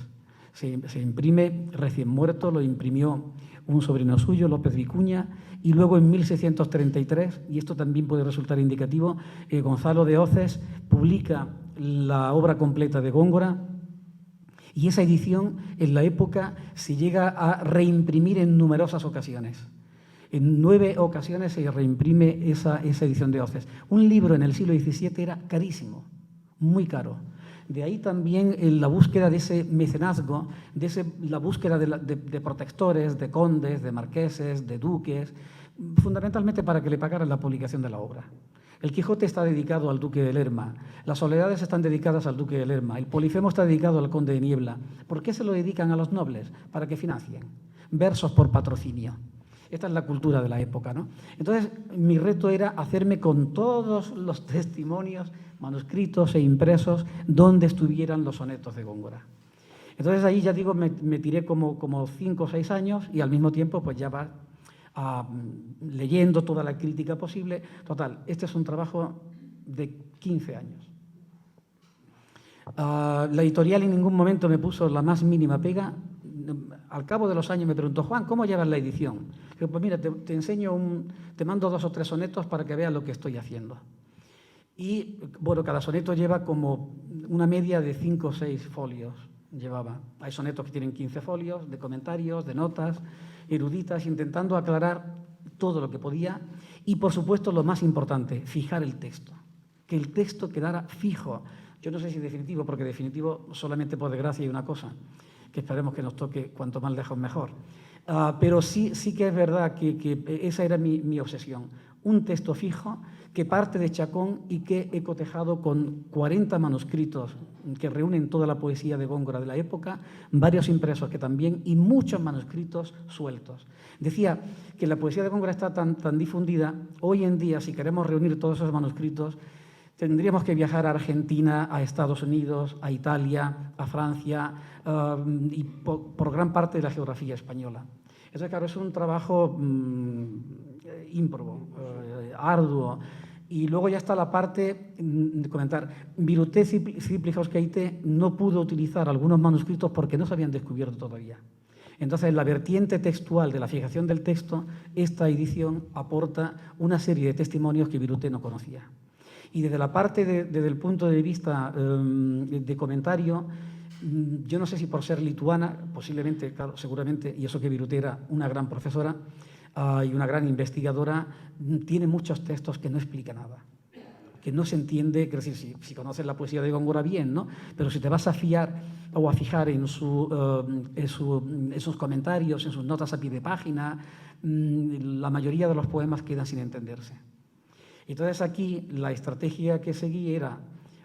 Se imprime recién muerto, lo imprimió un sobrino suyo, López Vicuña, y luego en 1633, y esto también puede resultar indicativo, Gonzalo de Hoces publica la obra completa de Góngora, y esa edición en la época se llega a reimprimir en numerosas ocasiones. En 9 ocasiones se reimprime esa edición de Hoces. Un libro en el siglo XVII era carísimo, muy caro. De ahí también la búsqueda de ese mecenazgo, la búsqueda de protectores, de condes, de marqueses, de duques, fundamentalmente para que le pagaran la publicación de la obra. El Quijote está dedicado al duque de Lerma, las Soledades están dedicadas al duque de Lerma, el Polifemo está dedicado al conde de Niebla. ¿Por qué se lo dedican a los nobles? Para que financien. Versos por patrocinio. Esta es la cultura de la época, ¿no? Entonces, mi reto era hacerme con todos los testimonios, manuscritos e impresos donde estuvieran los sonetos de Góngora. Entonces, ahí ya digo, me tiré como 5 o 6 años y al mismo tiempo pues ya va leyendo toda la crítica posible. Total, este es un trabajo de 15 años. La editorial en ningún momento me puso la más mínima pega. Al cabo de los años me preguntó, Juan, ¿cómo llevas la edición? Digo, pues mira, te enseño te mando 2 o 3 sonetos para que veas lo que estoy haciendo. Y bueno, cada soneto lleva como una media de 5 o 6 folios. Hay sonetos que tienen 15 folios de comentarios, de notas eruditas, intentando aclarar todo lo que podía y, por supuesto, lo más importante, fijar el texto, que el texto quedara fijo. Yo no sé si definitivo, porque definitivo solamente por desgracia hay una cosa, que esperemos que nos toque cuanto más lejos mejor. Pero sí que es verdad que esa era mi obsesión. Un texto fijo que parte de Chacón y que he cotejado con 40 manuscritos que reúnen toda la poesía de Góngora de la época, varios impresos que también y muchos manuscritos sueltos. Decía que la poesía de Góngora está tan difundida, hoy en día, si queremos reunir todos esos manuscritos, tendríamos que viajar a Argentina, a Estados Unidos, a Italia, a Francia y por gran parte de la geografía española. Entonces, claro, es un trabajo ímprobo, arduo. Y luego ya está la parte de comentar. Viruté Ciplijos-Keite no pudo utilizar algunos manuscritos porque no se habían descubierto todavía. Entonces, en la vertiente textual de la fijación del texto, esta edición aporta una serie de testimonios que Viruté no conocía. Y desde la parte, desde el punto de vista de comentario, yo no sé si por ser lituana, posiblemente, claro, seguramente, y eso que Viruté era una gran profesora y una gran investigadora, tiene muchos textos que no explica nada, que no se entiende, quiero decir, si conoces la poesía de Góngora, bien, ¿no? Pero si te vas a fiar o a fijar en sus comentarios, en sus notas a pie de página, la mayoría de los poemas quedan sin entenderse. Entonces aquí la estrategia que seguí era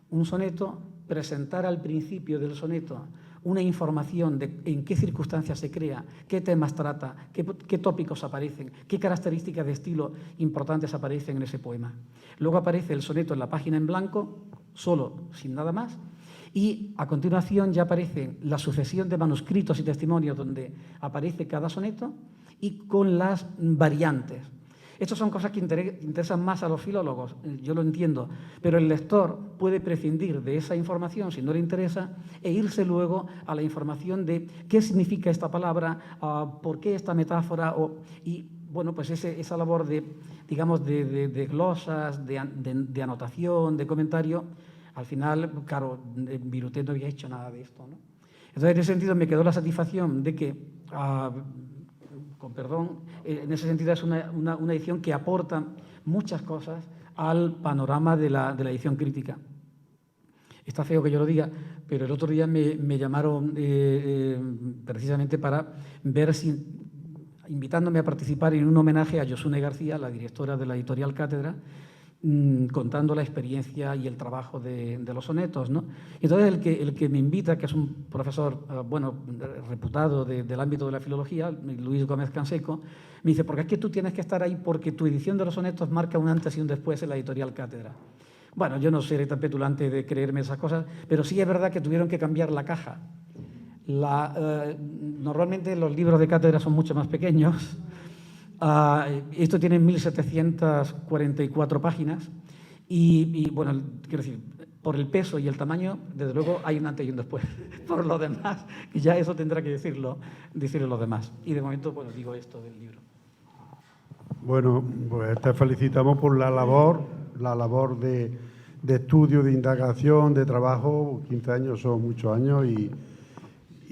un soneto, presentar al principio del soneto una información de en qué circunstancias se crea, qué temas trata, qué tópicos aparecen, qué características de estilo importantes aparecen en ese poema. Luego aparece el soneto en la página en blanco, solo, sin nada más, y a continuación ya aparece la sucesión de manuscritos y testimonios donde aparece cada soneto y con las variantes. Estas son cosas que interesan más a los filólogos, yo lo entiendo, pero el lector puede prescindir de esa información si no le interesa e irse luego a la información de qué significa esta palabra, por qué esta metáfora, y bueno, pues esa labor de, digamos, de glosas, de anotación, de comentario, al final, claro, Viruté no había hecho nada de esto, ¿no? Entonces, en ese sentido, me quedó la satisfacción de que con perdón, en ese sentido es una edición que aporta muchas cosas al panorama de la edición crítica. Está feo que yo lo diga, pero el otro día me llamaron precisamente para ver si, invitándome a participar en un homenaje a Josune García, la directora de la editorial Cátedra, contando la experiencia y el trabajo de los sonetos, ¿no? Entonces el que me invita, que es un profesor reputado del ámbito de la filología, Luis Gómez Canseco, me dice, porque es que tú tienes que estar ahí porque tu edición de los sonetos marca un antes y un después en la editorial Cátedra. Bueno, yo no seré tan petulante de creerme esas cosas, pero sí es verdad que tuvieron que cambiar la caja. Normalmente los libros de Cátedra son mucho más pequeños. Esto tiene 1744 páginas y bueno, quiero decir, por el peso y el tamaño, desde luego hay un antes y un después. Por lo demás, ya eso tendrá que decirlo los demás. Y de momento, bueno, digo esto del libro. Bueno, pues te felicitamos por la labor de estudio, de indagación, de trabajo. 15 años son muchos años y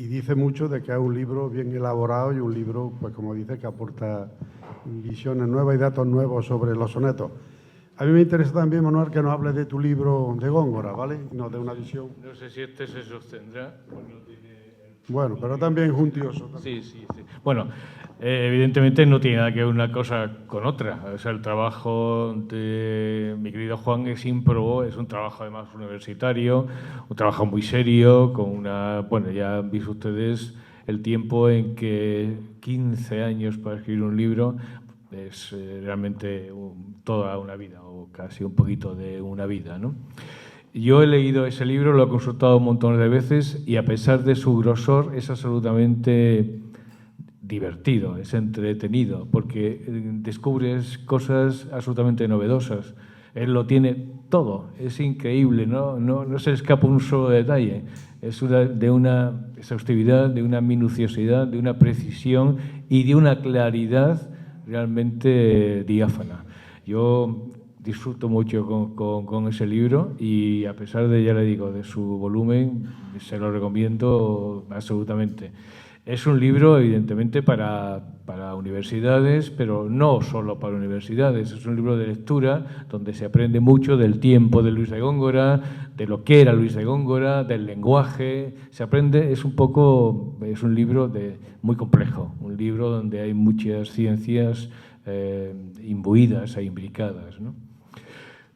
dice mucho de que es un libro bien elaborado y un libro, pues como dice, que aporta visiones nuevas y datos nuevos sobre los sonetos. A mí me interesa también, Manuel, que nos hables de tu libro de Góngora, ¿vale? Nos dé una visión. No sé si este se sostendrá. Bueno, pero también juntioso. Sí. Bueno, evidentemente no tiene nada que ver una cosa con otra. O sea, el trabajo de mi querido Juan es ímprobo, es un trabajo además universitario, un trabajo muy serio, con una... Bueno, ya han visto ustedes el tiempo en que 15 años para escribir un libro es realmente toda una vida, o casi un poquito de una vida, ¿no? Yo he leído ese libro, lo he consultado un montón de veces y a pesar de su grosor es absolutamente divertido, es entretenido, porque descubres cosas absolutamente novedosas. Él lo tiene todo, es increíble, no se escapa un solo detalle. Es de una exhaustividad, de una minuciosidad, de una precisión y de una claridad realmente diáfana. Yo disfruto mucho con ese libro y a pesar de, ya le digo, de su volumen, se lo recomiendo absolutamente. Es un libro, evidentemente, para universidades, pero no solo para universidades. Es un libro de lectura donde se aprende mucho del tiempo de Luis de Góngora, de lo que era Luis de Góngora, del lenguaje. Se aprende, es un libro muy complejo, un libro donde hay muchas ciencias imbuidas e imbricadas, ¿no?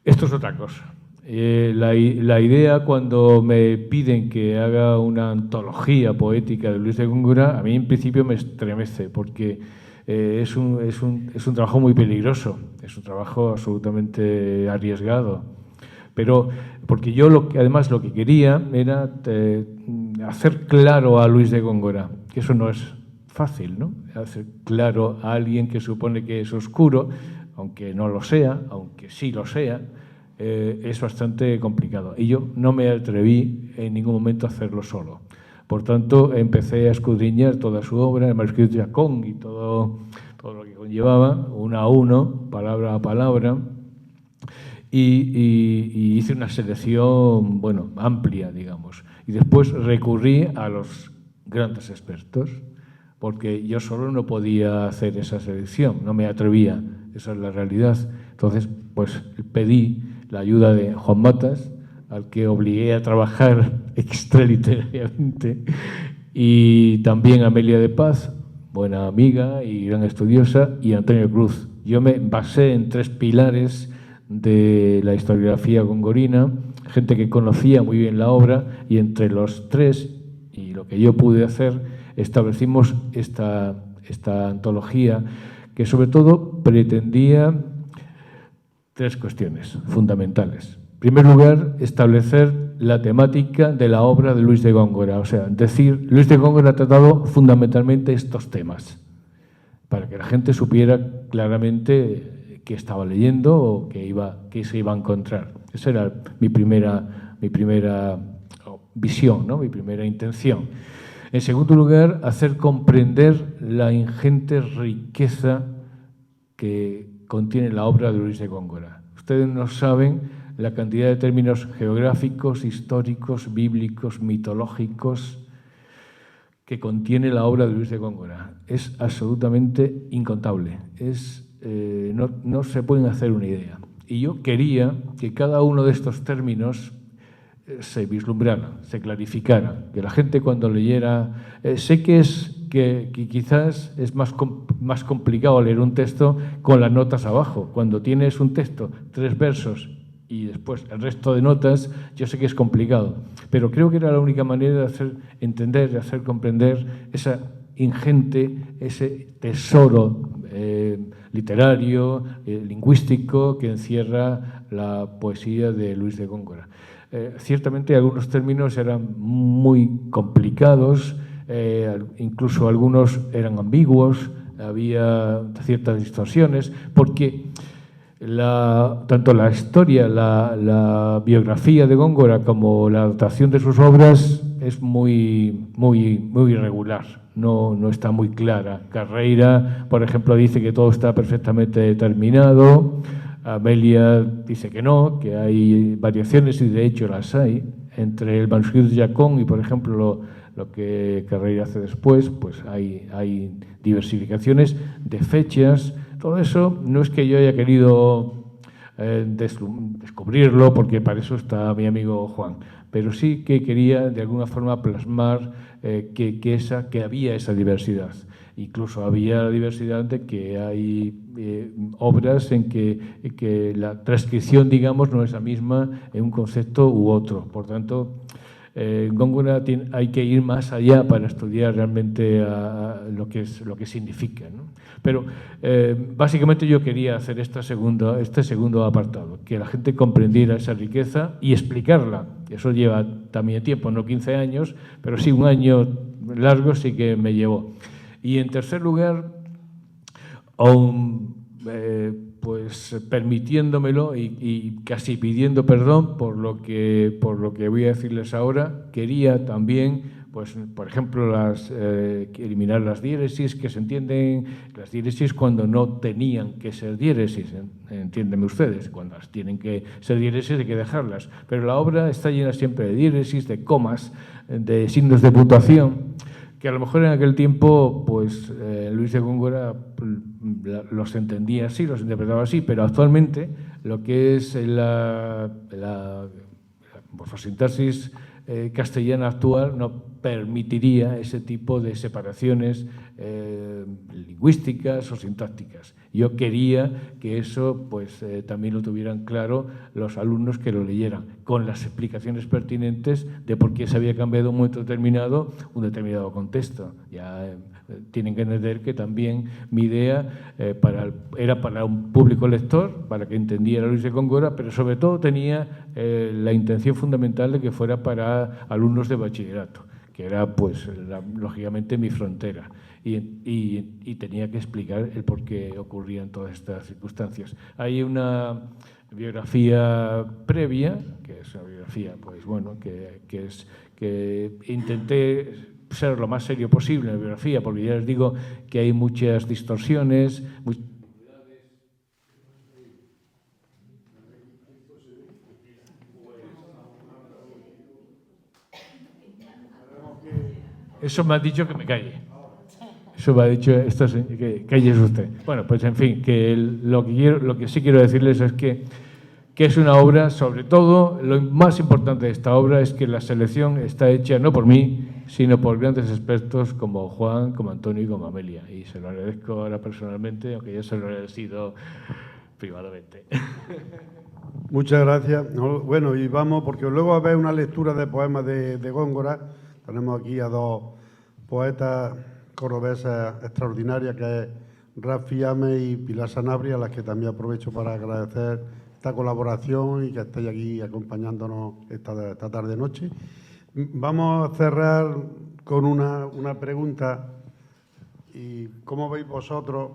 Esto es otra cosa. La idea, cuando me piden que haga una antología poética de Luis de Góngora, a mí en principio me estremece, porque es un trabajo muy peligroso, es un trabajo absolutamente arriesgado. Pero porque yo además lo que quería era hacer claro a Luis de Góngora, que eso no es fácil, ¿no? Hacer claro a alguien que supone que es oscuro, aunque no lo sea, aunque sí lo sea, es bastante complicado. Y yo no me atreví en ningún momento a hacerlo solo. Por tanto, empecé a escudriñar toda su obra, el manuscrito de Chacón y todo lo que conllevaba, uno a uno, palabra a palabra, y hice una selección, bueno, amplia, digamos. Y después recurrí a los grandes expertos, porque yo solo no podía hacer esa selección, no me atrevía, esa es la realidad. Entonces, pues pedí la ayuda de Juan Matas, al que obligué a trabajar extraliterariamente, y también Amelia de Paz, buena amiga y gran estudiosa, y Antonio Cruz. Yo me basé en 3 pilares de la historiografía gongorina, gente que conocía muy bien la obra, y entre los 3, y lo que yo pude hacer, establecimos esta antología que sobre todo pretendía 3 cuestiones fundamentales. En primer lugar, establecer la temática de la obra de Luis de Góngora, o sea, decir, Luis de Góngora ha tratado fundamentalmente estos temas, para que la gente supiera claramente qué estaba leyendo o qué se iba a encontrar. Esa era mi primera visión, ¿no? Mi primera intención. En segundo lugar, hacer comprender la ingente riqueza que contiene la obra de Luis de Góngora. Ustedes no saben la cantidad de términos geográficos, históricos, bíblicos, mitológicos que contiene la obra de Luis de Góngora. Es absolutamente incontable. No se pueden hacer una idea. Y yo quería que cada uno de estos términos se vislumbrara, se clarificara, que la gente cuando leyera... sé que quizás es más complicado leer un texto con las notas abajo. Cuando tienes un texto, 3 versos y después el resto de notas, yo sé que es complicado, pero creo que era la única manera de hacer entender, de hacer comprender esa ingente, ese tesoro literario, lingüístico que encierra la poesía de Luis de Góngora. Ciertamente algunos términos eran muy complicados, incluso algunos eran ambiguos, había ciertas distorsiones, porque tanto la historia, la biografía de Góngora como la adaptación de sus obras es muy irregular, no está muy clara. Carreira, por ejemplo, dice que todo está perfectamente determinado. Amelia dice que no, que hay variaciones, y de hecho las hay. Entre el manuscrito de Chacón y, por ejemplo, lo que Carreira hace después, pues hay diversificaciones de fechas. Todo eso no es que yo haya querido descubrirlo, porque para eso está mi amigo Juan, pero sí que quería de alguna forma plasmar que había esa diversidad. Incluso había la diversidad de que hay obras en que la transcripción, digamos, no es la misma en un concepto u otro. Por tanto, Góngora hay que ir más allá para estudiar realmente lo que significa, ¿no? Pero básicamente yo quería hacer este segundo apartado, que la gente comprendiera esa riqueza y explicarla. Eso lleva también tiempo, no 15 años, pero sí un año largo sí que me llevó. Y en tercer lugar, aún pues permitiéndomelo y casi pidiendo perdón por lo que voy a decirles ahora, quería también, pues, por ejemplo, eliminar las diéresis, que se entienden las diéresis cuando no tenían que ser diéresis, entiéndenme ustedes, cuando las tienen que ser diéresis hay que dejarlas, pero la obra está llena siempre de diéresis, de comas, de signos de puntuación, que a lo mejor en aquel tiempo pues Luis de Góngora los entendía así, los interpretaba así, pero actualmente lo que es la morfosintaxis castellana actual no permitiría ese tipo de separaciones lingüísticas o sintácticas. Yo quería que eso pues, también lo tuvieran claro los alumnos que lo leyeran, con las explicaciones pertinentes de por qué se había cambiado en un momento determinado un determinado contexto. Ya tienen que entender que también mi idea era para un público lector, para que entendiera Luis de Góngora, pero sobre todo tenía la intención fundamental de que fuera para alumnos de bachillerato, que era, pues, lógicamente mi frontera. Y tenía que explicar el por qué ocurrían todas estas circunstancias. Hay una biografía previa, que es una biografía, pues bueno, que intenté ser lo más serio posible en la biografía, porque ya les digo que hay muchas distorsiones. Eso me ha dicho que me calle. Eso me ha dicho que calles usted. Bueno, pues en fin, que lo que sí quiero decirles es que es una obra, sobre todo, lo más importante de esta obra es que la selección está hecha no por mí, sino por grandes expertos como Juan, como Antonio y como Amelia. Y se lo agradezco ahora personalmente, aunque ya se lo he agradecido privadamente. Muchas gracias. Bueno, y vamos, porque luego va a haber una lectura de poemas de Góngora. Tenemos aquí a dos poetas cordobesas extraordinarias, que es Rafi Ame y Pilar Sanabria, a las que también aprovecho para agradecer esta colaboración y que estéis aquí acompañándonos esta tarde-noche. Vamos a cerrar con una pregunta. ¿Y cómo veis vosotros?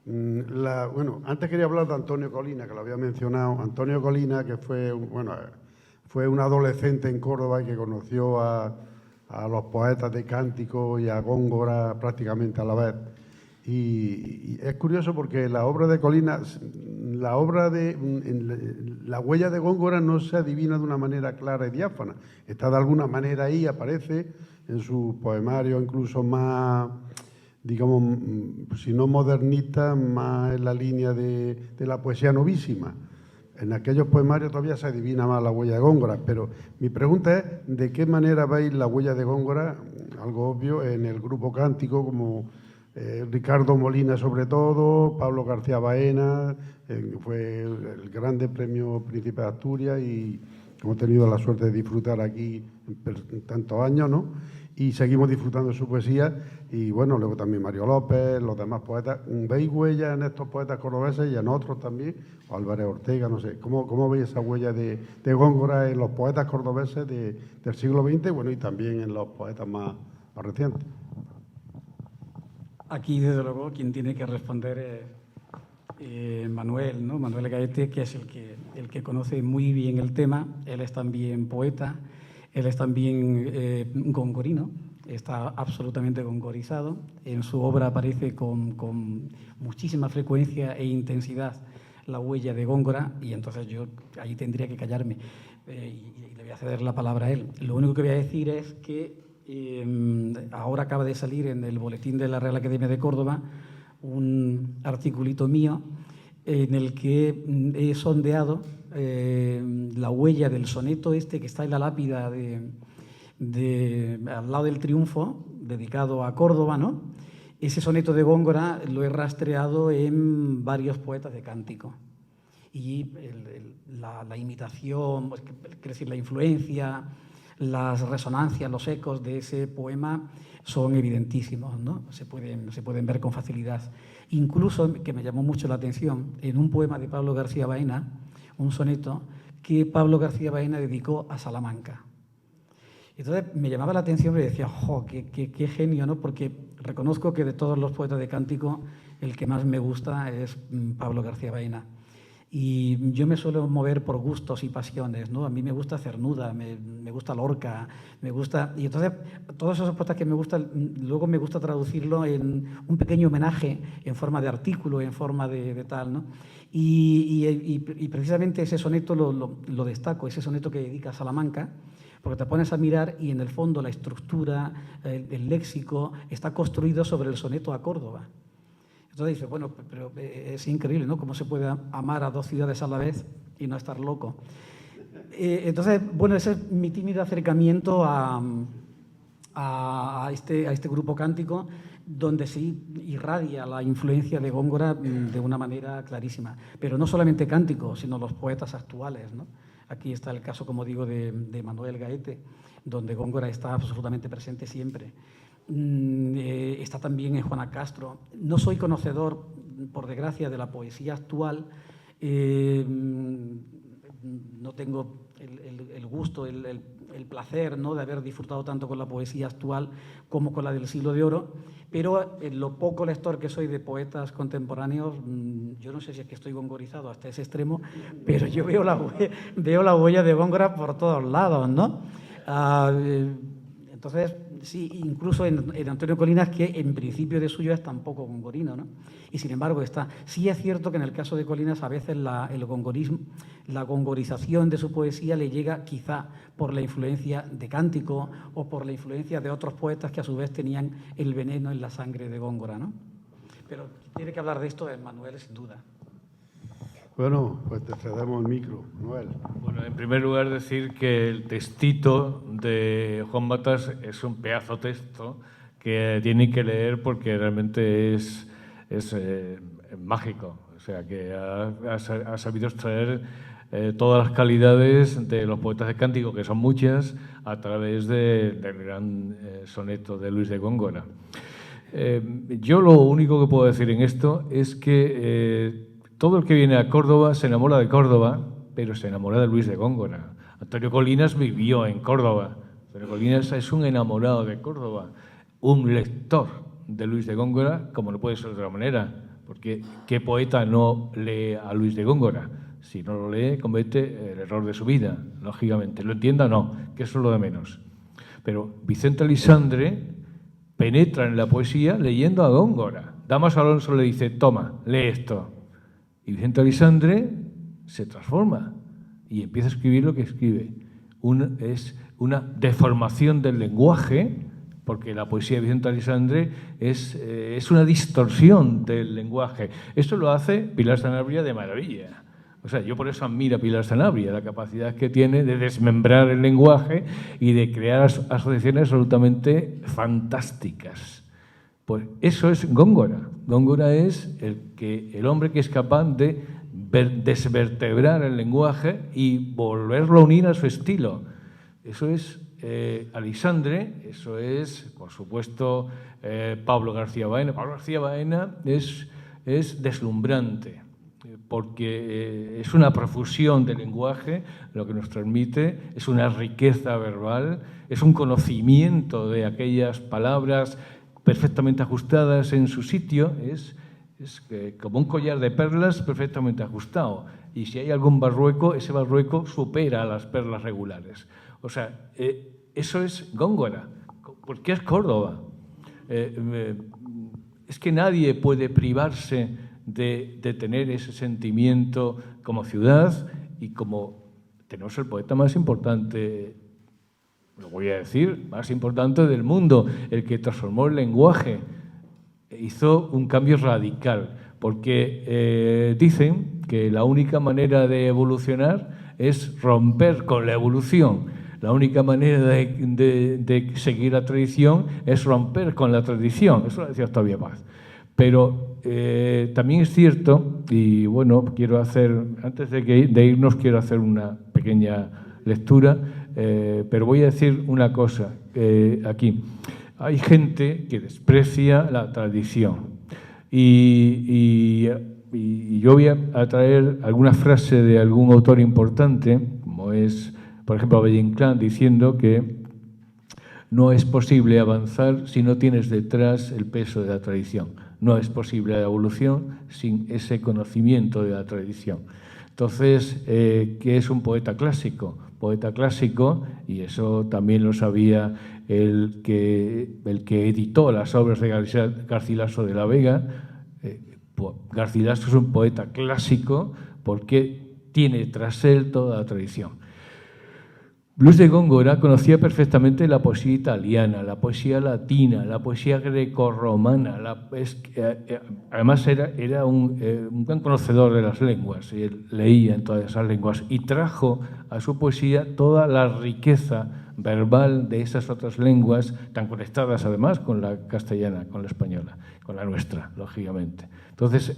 Bueno, antes quería hablar de Antonio Colina, que lo había mencionado. Antonio Colina, que fue un adolescente en Córdoba y que conoció a los poetas de Cántico y a Góngora prácticamente a la vez. Y es curioso porque la obra de Colina, la huella de Góngora no se adivina de una manera clara y diáfana. Está de alguna manera ahí, aparece en su poemario incluso más, digamos, si no modernista, más en la línea de la poesía novísima. En aquellos poemarios todavía se adivina más la huella de Góngora, pero mi pregunta es, ¿de qué manera veis la huella de Góngora, algo obvio, en el grupo Cántico, como Ricardo Molina sobre todo, Pablo García Baena, fue el grande premio Príncipe de Asturias y hemos tenido la suerte de disfrutar aquí en tantos años, ¿no? Y seguimos disfrutando de su poesía y bueno, luego también Mario López, los demás poetas. ¿Veis huellas en estos poetas cordobeses y en otros también? O Álvarez Ortega, no sé. ¿Cómo veis esa huella de Góngora en los poetas cordobeses del siglo XX, bueno, y también en los poetas más recientes? Aquí, desde luego, quien tiene que responder es Manuel, ¿no? Manuel Gaete, que es el que conoce muy bien el tema. Él es también poeta, él es también gongorino, está absolutamente gongorizado. En su obra aparece con muchísima frecuencia e intensidad la huella de Góngora, y entonces yo ahí tendría que callarme y le voy a ceder la palabra a él. Lo único que voy a decir es que ahora acaba de salir en el boletín de la Real Academia de Córdoba un articulito mío en el que he sondeado la huella del soneto este que está en la lápida al lado del Triunfo, dedicado a Córdoba, ¿no? Ese soneto de Góngora lo he rastreado en varios poetas de Cántico. Y la imitación, es decir, la influencia, las resonancias, los ecos de ese poema son evidentísimos, ¿no? Se pueden ver con facilidad. Incluso, que me llamó mucho la atención, en un poema de Pablo García Baena, un soneto que Pablo García Baena dedicó a Salamanca. Entonces me llamaba la atención y decía, ¡jo, qué genio!, ¿no? Porque reconozco que de todos los poetas de Cántico, el que más me gusta es Pablo García Baena. Y yo me suelo mover por gustos y pasiones, ¿no? A mí me gusta Cernuda, me gusta Lorca, me gusta... Y entonces, todos esos poetas que me gustan, luego me gusta traducirlo en un pequeño homenaje en forma de artículo, en forma de tal, ¿no? Y precisamente ese soneto lo destaco, ese soneto que dedica a Salamanca, Porque te pones a mirar y en el fondo la estructura, el léxico, está construido sobre el soneto a Córdoba. Entonces dices, bueno, pero es increíble, ¿no? ¿Cómo se puede amar a dos ciudades a la vez y no estar loco? Entonces, bueno, ese es mi tímido acercamiento a este grupo cántico, donde sí irradia la influencia de Góngora de una manera clarísima. Pero no solamente cántico, sino los poetas actuales, ¿no? Aquí está el caso, como digo, de Manuel Gaete, donde Góngora está absolutamente presente siempre. Está también en Juana Castro. No soy conocedor, por desgracia, de la poesía actual. No tengo el gusto, el placer, ¿no?, de haber disfrutado tanto con la poesía actual como con la del Siglo de Oro, pero en lo poco lector que soy de poetas contemporáneos, yo no sé si es que estoy gongorizado hasta ese extremo, pero yo veo la huella de Góngora por todos lados, ¿no? Entonces, sí, incluso en Antonio Colinas, que en principio de suyo es tampoco gongorino, ¿no? Y sin embargo está. Sí es cierto que en el caso de Colinas a veces el gongorismo, la gongorización de su poesía le llega quizá por la influencia de Cántico o por la influencia de otros poetas que a su vez tenían el veneno en la sangre de Góngora, ¿no? Pero tiene que hablar de esto Manuel, sin duda. Bueno, pues te cedemos el micro, Manuel. Bueno, en primer lugar decir que el textito de Juan Matas es un pedazo texto que tienen que leer porque realmente es mágico. O sea, que ha sabido extraer todas las calidades de los poetas de cántico, que son muchas, a través del gran soneto de Luis de Góngora. Yo lo único que puedo decir en esto es que todo el que viene a Córdoba se enamora de Córdoba, pero se enamora de Luis de Góngora. Antonio Colinas vivió en Córdoba. Antonio Colinas es un enamorado de Córdoba, un lector de Luis de Góngora, como no puede ser de otra manera, porque ¿qué poeta no lee a Luis de Góngora? Si no lo lee, comete el error de su vida, lógicamente. Lo entienda o no, que eso es lo de menos. Pero Vicente Aleixandre penetra en la poesía leyendo a Góngora. Damaso Alonso le dice, toma, lee esto. Y Vicente Aleixandre se transforma y empieza a escribir lo que escribe. Es una deformación del lenguaje, porque la poesía de Vicente Aleixandre es una distorsión del lenguaje. Esto lo hace Pilar Sanabria de maravilla. O sea, yo por eso admiro a Pilar Sanabria, la capacidad que tiene de desmembrar el lenguaje y de crear asociaciones absolutamente fantásticas. Pues eso es Góngora. Góngora es el hombre que es capaz de desvertebrar el lenguaje y volverlo a unir a su estilo. Eso es Aleixandre, eso es, por supuesto, Pablo García Baena. Pablo García Baena es deslumbrante, porque es una profusión de lenguaje, lo que nos transmite, es una riqueza verbal, es un conocimiento de aquellas palabras perfectamente ajustadas en su sitio, es como un collar de perlas perfectamente ajustado. Y si hay algún barrueco, ese barrueco supera a las perlas regulares. O sea, eso es Góngora, porque es Córdoba. Es que nadie puede privarse de tener ese sentimiento como ciudad y como tenemos el poeta más importante, lo voy a decir, más importante del mundo, el que transformó el lenguaje, hizo un cambio radical, porque dicen que la única manera de evolucionar es romper con la evolución. La única manera de seguir la tradición es romper con la tradición. Eso lo decía Octavio Paz. Pero también es cierto, y bueno, quiero hacer, antes de irnos, quiero hacer una pequeña lectura, pero voy a decir una cosa aquí. Hay gente que desprecia la tradición. Y yo voy a traer alguna frase de algún autor importante, como es, por ejemplo, Valle Inclán, diciendo que no es posible avanzar si no tienes detrás el peso de la tradición. No es posible la evolución sin ese conocimiento de la tradición. Entonces, ¿qué es un poeta clásico? Poeta clásico, y eso también lo sabía el que editó las obras de Garcilaso de la Vega. Garcilaso es un poeta clásico porque tiene tras él toda la tradición. Luis de Góngora conocía perfectamente la poesía italiana, la poesía latina, la poesía grecorromana. Además era un gran conocedor de las lenguas, y él leía en todas esas lenguas y trajo a su poesía toda la riqueza verbal de esas otras lenguas, tan conectadas además con la castellana, con la española, con la nuestra, lógicamente. Entonces,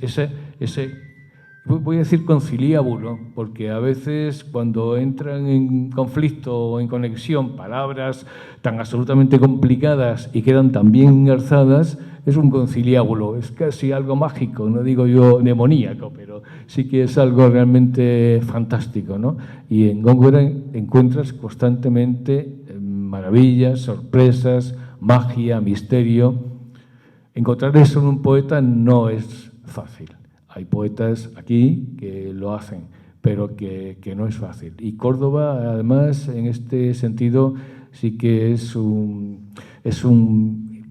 voy a decir conciliábulo, porque a veces cuando entran en conflicto o en conexión palabras tan absolutamente complicadas y quedan tan bien engarzadas, es un conciliábulo, es casi algo mágico, no digo yo demoníaco, pero sí que es algo realmente fantástico, ¿no? Y en Góngora encuentras constantemente maravillas, sorpresas, magia, misterio. Encontrar eso en un poeta no es fácil. Hay poetas aquí que lo hacen, pero que no es fácil. Y Córdoba, además, en este sentido, sí que es un,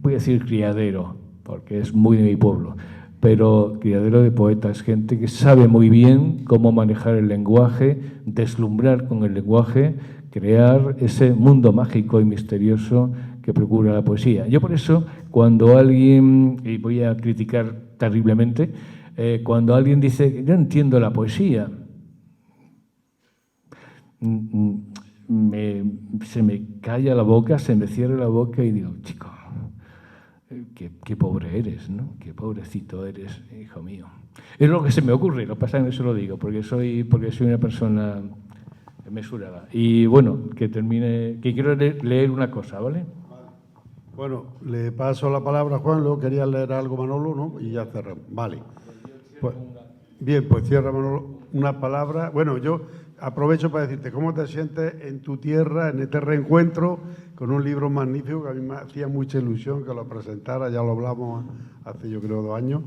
voy a decir criadero, porque es muy de mi pueblo, pero criadero de poetas, gente que sabe muy bien cómo manejar el lenguaje, deslumbrar con el lenguaje, crear ese mundo mágico y misterioso que procura la poesía. Yo por eso, cuando alguien, y voy a criticar terriblemente, cuando alguien dice, yo entiendo la poesía, se me calla la boca, se me cierra la boca y digo, chico, qué pobre eres, ¿no? Qué pobrecito eres, hijo mío. Es lo que se me ocurre, lo que pasa es que no se lo digo, porque soy una persona mesurada. Y bueno, que quiero leer una cosa, ¿vale? Bueno, le paso la palabra a Juan, luego quería leer algo Manolo, ¿no? Y ya cerramos. Vale. Pues, bien, pues cierra Manolo una palabra. Bueno, yo aprovecho para decirte cómo te sientes en tu tierra, en este reencuentro, con un libro magnífico que a mí me hacía mucha ilusión que lo presentara, ya lo hablamos hace yo creo 2 años,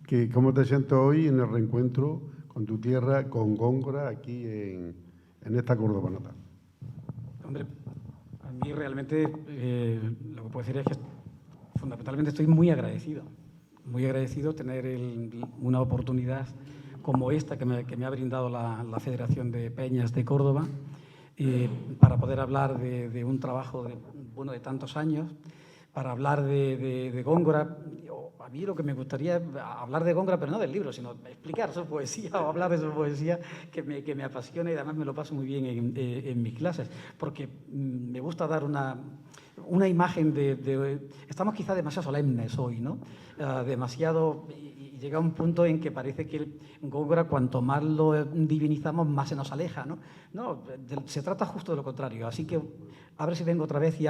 que cómo te sientes hoy en el reencuentro con tu tierra, con Góngora, aquí en esta Córdoba natal. Hombre, a mí realmente lo que puedo decir es que fundamentalmente estoy muy agradecido tener una oportunidad como esta que me ha brindado la Federación de Peñas de Córdoba para poder hablar de un trabajo de tantos años, para hablar de Góngora. A mí lo que me gustaría es hablar de Góngora, pero no del libro, sino explicar su poesía o hablar de su poesía que me apasiona y además me lo paso muy bien en mis clases, porque me gusta dar una imagen estamos quizá demasiado solemnes hoy, ¿no? Demasiado, y llega un punto en que parece que Góngora, cuanto más lo divinizamos, más se nos aleja, ¿no? No, se trata justo de lo contrario. Así que a ver si vengo otra vez y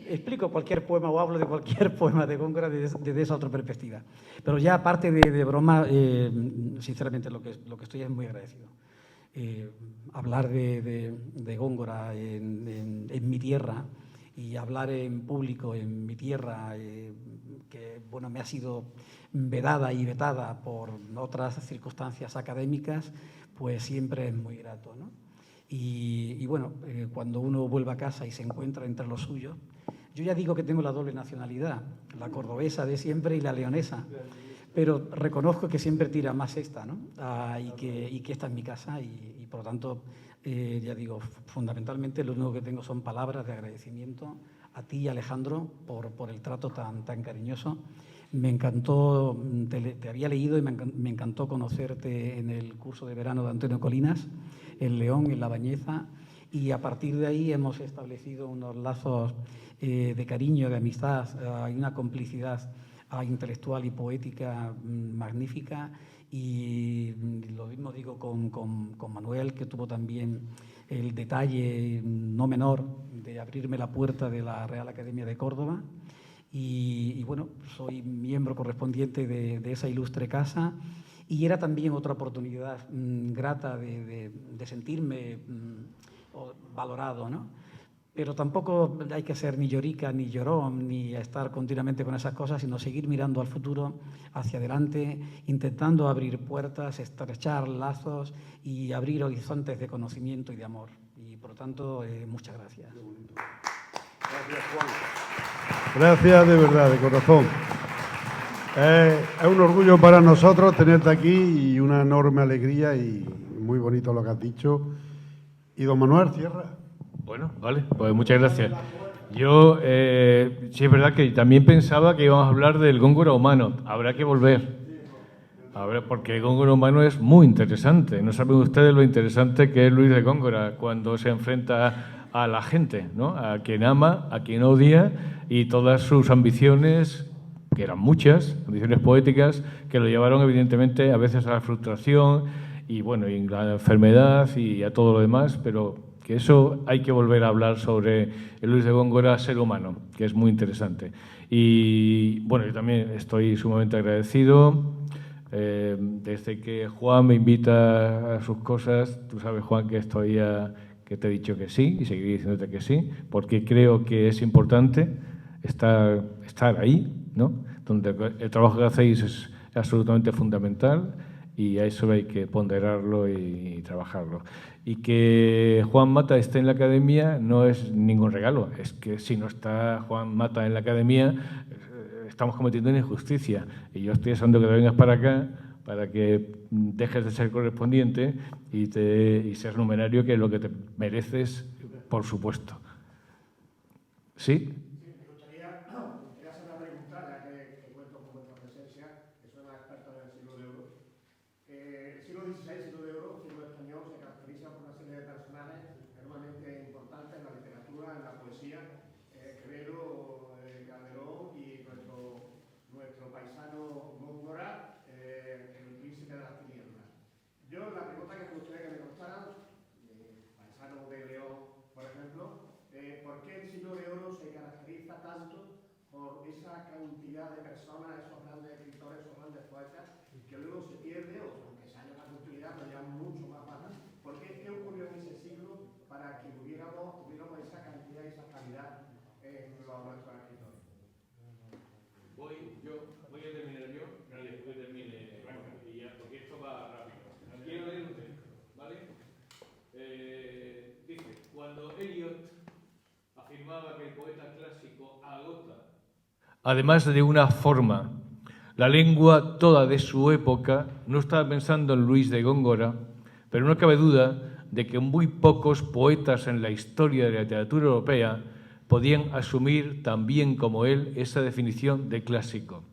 explico cualquier poema o hablo de cualquier poema de Góngora desde esa otra perspectiva. Pero ya aparte de broma, sinceramente lo que estoy es muy agradecido. Hablar de Góngora en mi tierra, y hablar en público en mi tierra, que bueno, me ha sido vedada y vetada por otras circunstancias académicas, pues siempre es muy grato, ¿no? Y bueno, cuando uno vuelve a casa y se encuentra entre los suyos, yo ya digo que tengo la doble nacionalidad, la cordobesa de siempre y la leonesa, pero reconozco que siempre tira más esta, ¿no? Y que esta es mi casa y por lo tanto, ya digo, fundamentalmente lo único que tengo son palabras de agradecimiento a ti, Alejandro, por el trato tan cariñoso. Me encantó, te había leído y me encantó conocerte en el curso de verano de Antonio Colinas, en León, en La Bañeza, y a partir de ahí hemos establecido unos lazos de cariño, de amistad, y una complicidad intelectual y poética magnífica. Y lo mismo digo con Manuel, que tuvo también el detalle no menor de abrirme la puerta de la Real Academia de Córdoba. Y bueno, soy miembro correspondiente de esa ilustre casa y era también otra oportunidad grata de sentirme valorado, ¿no? Pero tampoco hay que ser ni llorica, ni llorón, ni estar continuamente con esas cosas, sino seguir mirando al futuro, hacia adelante, intentando abrir puertas, estrechar lazos y abrir horizontes de conocimiento y de amor. Y por lo tanto, muchas gracias. Gracias, Juan. Gracias de verdad, de corazón. Es un orgullo para nosotros tenerte aquí y una enorme alegría y muy bonito lo que has dicho. Y don Manuel, cierra. Bueno, vale, pues muchas gracias. Yo, sí es verdad que también pensaba que íbamos a hablar del Góngora humano. Habrá que volver. Porque el Góngora humano es muy interesante. No saben ustedes lo interesante que es Luis de Góngora cuando se enfrenta a la gente, ¿no? A quien ama, a quien odia y todas sus ambiciones, que eran muchas, ambiciones poéticas, que lo llevaron evidentemente a veces a la frustración y bueno, y la enfermedad y a todo lo demás, pero que eso hay que volver a hablar sobre el Luis de Góngora ser humano, que es muy interesante. Y bueno, yo también estoy sumamente agradecido. Desde que Juan me invita a sus cosas, tú sabes, Juan, que que te he dicho que sí y seguiré diciéndote que sí, porque creo que es importante estar ahí, ¿no? Donde el trabajo que hacéis es absolutamente fundamental y a eso hay que ponderarlo y trabajarlo. Y que Juan Mata esté en la academia no es ningún regalo, es que si no está Juan Mata en la academia estamos cometiendo una injusticia y yo estoy deseando que te vengas para acá para que dejes de ser correspondiente y seas numerario, que es lo que te mereces, por supuesto. ¿Sí? Me gustaría hacer una pregunta, ya que cuento con vuestra presencia, que son expertos en el siglo de oro. El siglo XVI, siglo de oro, siglo español, se caracteriza por una serie de personajes enormemente importantes en la literatura, en la poesía, Quevedo, Calderón y nuestro paisano Góngora, el príncipe de las tinieblas. Yo la pregunta que me gustaría que me contara, paisano de León, por ejemplo, ¿por qué el siglo de oro se caracteriza tanto por esa cantidad de personas, esos grandes escritores, esos grandes poetas, que luego se pierde, o aunque se haya una continuidad, pero ya mucho más baja? ¿Por qué ocurrió en ese siglo para que hubiéramos esa cantidad y esa calidad en nuestros escritores? Voy a terminar yo, y después termine, y ya, porque esto va rápido. Quiero leer un texto, ¿vale? Dice, cuando Eliot afirmaba que el poeta clásico agota, además de una forma, la lengua toda de su época, no estaba pensando en Luis de Góngora, pero no cabe duda de que muy pocos poetas en la historia de la literatura europea podían asumir tan bien como él esa definición de clásico.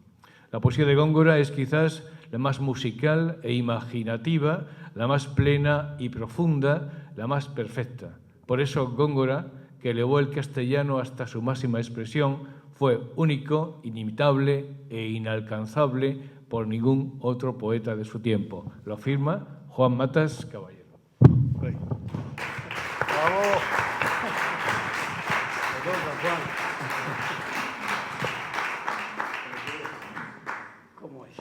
La poesía de Góngora es quizás la más musical e imaginativa, la más plena y profunda, la más perfecta. Por eso Góngora, que elevó el castellano hasta su máxima expresión, fue único, inimitable e inalcanzable por ningún otro poeta de su tiempo. Lo afirma Juan Matas Caballero. ¡Bravo! ¿Cómo es?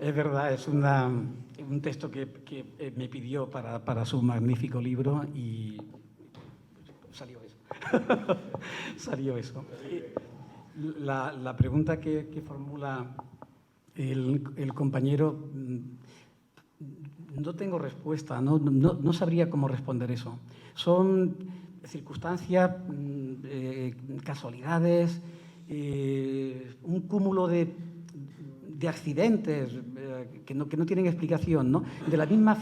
Es verdad, es un texto que me pidió para su magnífico libro y salió eso. Salió eso. La pregunta que formula el compañero, no tengo respuesta, no sabría cómo responder eso. Son circunstancias, casualidades, un cúmulo de accidentes que no tienen explicación, ¿no? De la misma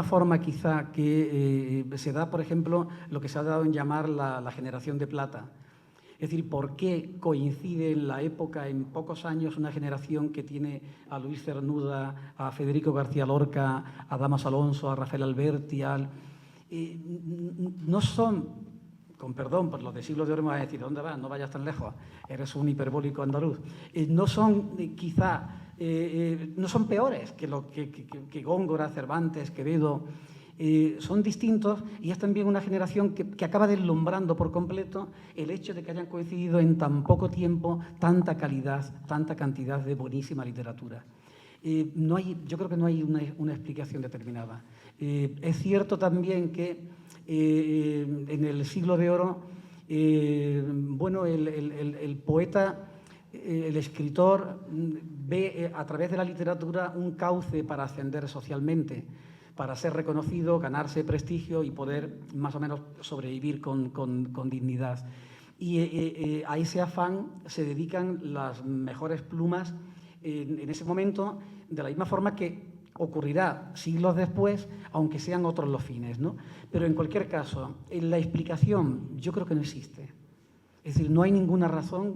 forma quizá que se da, por ejemplo, lo que se ha dado en llamar la generación de plata. Es decir, ¿por qué coincide en la época, en pocos años, una generación que tiene a Luis Cernuda, a Federico García Lorca, a Damas Alonso, a Rafael Alberti, no son, con perdón, por los de siglos de oro me van a decir, ¿dónde vas? No vayas tan lejos, eres un hiperbólico andaluz. No son quizá, no son peores que Góngora, Cervantes, Quevedo. Son distintos y es también una generación que acaba deslumbrando por completo el hecho de que hayan coincidido en tan poco tiempo tanta calidad, tanta cantidad de buenísima literatura. Yo creo que no hay una explicación determinada. Es cierto también que en el siglo de oro, bueno, el poeta, el escritor ve a través de la literatura un cauce para ascender socialmente, para ser reconocido, ganarse prestigio y poder más o menos sobrevivir con dignidad. Y a ese afán se dedican las mejores plumas en ese momento, de la misma forma que ocurrirá siglos después, aunque sean otros los fines, ¿no? Pero en cualquier caso, la explicación yo creo que no existe. Es decir, no hay ninguna razón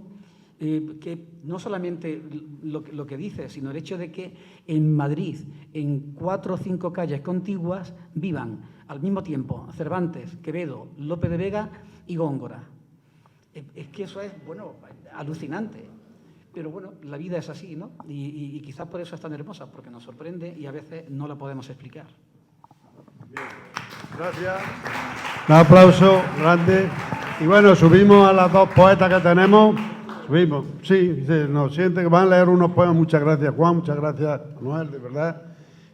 que no solamente lo que dice, sino el hecho de que en Madrid, en 4 o 5 calles contiguas, vivan al mismo tiempo Cervantes, Quevedo, Lope de Vega y Góngora. Es que eso es, bueno, alucinante. Pero bueno, la vida es así, ¿no? Y quizás por eso es tan hermosa, porque nos sorprende y a veces no la podemos explicar. Bien. Gracias. Un aplauso grande. Y bueno, subimos a las 2 poetas que tenemos. Subimos. Sí, nos siente que van a leer unos poemas. Muchas gracias, Juan. Muchas gracias, Manuel, de verdad.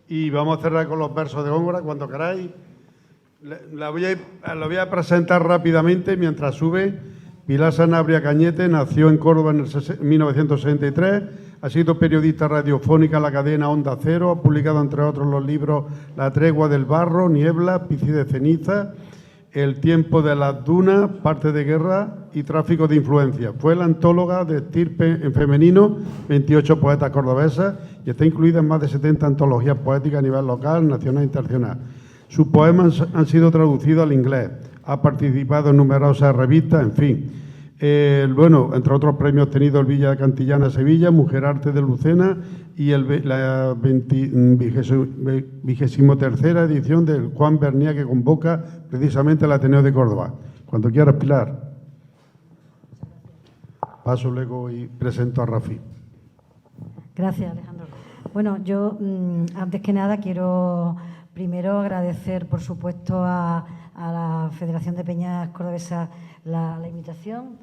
Y vamos a cerrar con los versos de Góngora cuando queráis. La voy a presentar rápidamente mientras sube. Pilar Sanabria Cañete nació en Córdoba en 1963, ha sido periodista radiofónica en la cadena Onda Cero, ha publicado entre otros los libros La tregua del barro, Niebla, Pici de ceniza, El tiempo de las dunas, Parte de guerra y Tráfico de influencia. Fue la antóloga de estirpe en femenino, 28 poetas cordobesas y está incluida en más de 70 antologías poéticas a nivel local, nacional e internacional. Sus poemas han sido traducidos al inglés. Ha participado en numerosas revistas, en fin. Bueno, entre otros premios ha tenido el Villa Cantillana Sevilla, Mujer Arte de Lucena y la 23ª edición del Juan Bernía, que convoca precisamente el Ateneo de Córdoba. Cuando quieras, Pilar. Paso luego y presento a Rafi. Gracias, Alejandro. Bueno, yo antes que nada quiero primero agradecer, por supuesto, a la Federación de Peñas Cordobesas la invitación,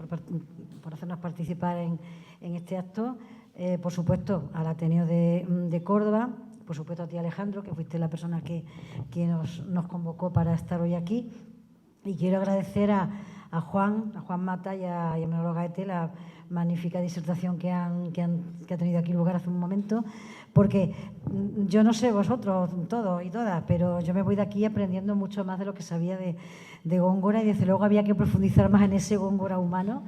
por hacernos participar en este acto. Por supuesto, al Ateneo de Córdoba, por supuesto a ti, Alejandro, que fuiste la persona que nos convocó para estar hoy aquí. Y quiero agradecer a Juan Mata y a Manolo Gaete la magnífica disertación que ha tenido aquí lugar hace un momento, porque yo no sé vosotros todos y todas, pero yo me voy de aquí aprendiendo mucho más de lo que sabía de Góngora, y desde luego había que profundizar más en ese Góngora humano,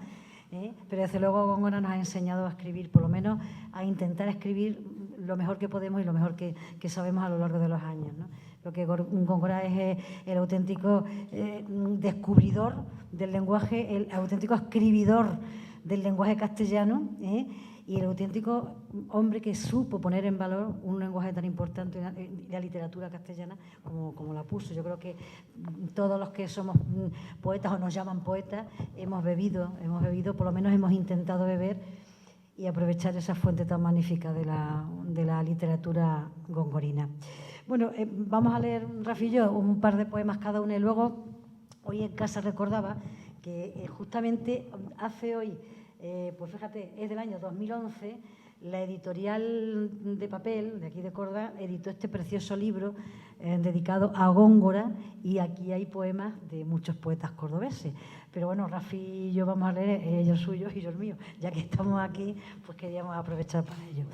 pero desde luego Góngora nos ha enseñado a escribir, por lo menos a intentar escribir lo mejor que podemos y lo mejor que sabemos a lo largo de los años, ¿no? Lo que Góngora es el auténtico descubridor del lenguaje, el auténtico escribidor del lenguaje castellano, y el auténtico hombre que supo poner en valor un lenguaje tan importante, la literatura castellana, como la puso. Yo creo que todos los que somos poetas o nos llaman poetas hemos bebido, por lo menos hemos intentado beber y aprovechar esa fuente tan magnífica de la literatura gongorina. Bueno, vamos a leer, Rafi y yo, un par de poemas cada uno, y luego hoy en casa recordaba que justamente hace hoy, pues fíjate, es del año 2011, la editorial de papel de aquí de Córdoba editó este precioso libro dedicado a Góngora, y aquí hay poemas de muchos poetas cordobeses. Pero bueno, Rafi y yo vamos a leer ellos suyos y yo el mío. Ya que estamos aquí, pues queríamos aprovechar para ello.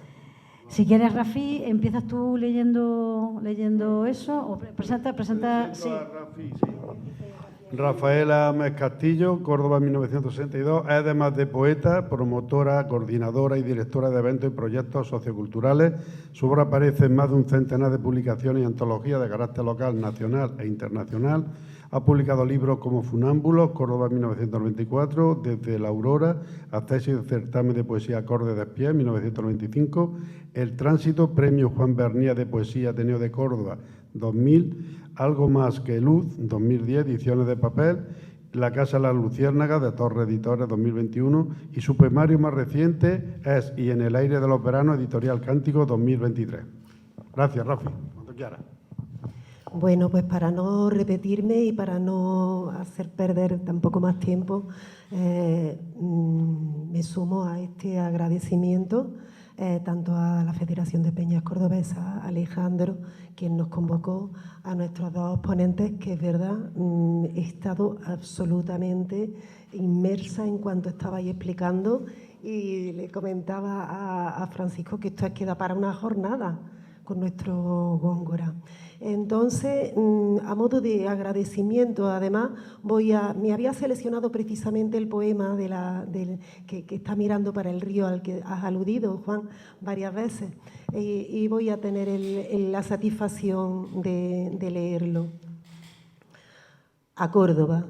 Si quieres, Rafi, empiezas tú leyendo eso, o presenta, sí. Rafi, sí. Rafaela Mes Castillo, Córdoba 1962, es además de poeta, promotora, coordinadora y directora de eventos y proyectos socioculturales. Su obra aparece en más de un centenar de publicaciones y antologías de carácter local, nacional e internacional. Ha publicado libros como Funámbulos, Córdoba 1994, Desde la Aurora, Acceso y certamen de poesía Acorde de Pie, 1995, El Tránsito, Premio Juan Bernía de Poesía Ateneo de Córdoba, 2000, Algo más que luz, 2010, ediciones de papel, La Casa de las Luciérnagas, de Torre Editores, 2021, y su poemario más reciente es Y en el aire de los veranos, editorial Cántico, 2023. Gracias, Rafi, cuando quieras. Bueno, pues para no repetirme y para no hacer perder tampoco más tiempo, me sumo a este agradecimiento tanto a la Federación de Peñas Cordobesas, Alejandro, quien nos convocó, a nuestros dos ponentes, que es verdad, he estado absolutamente inmersa en cuanto estabais explicando, y le comentaba a Francisco que esto es que da para una jornada. nuestro Góngora. Entonces, a modo de agradecimiento, además, me había seleccionado precisamente el poema que está mirando para el río al que has aludido, Juan, varias veces, y voy a tener la satisfacción de leerlo. A Córdoba.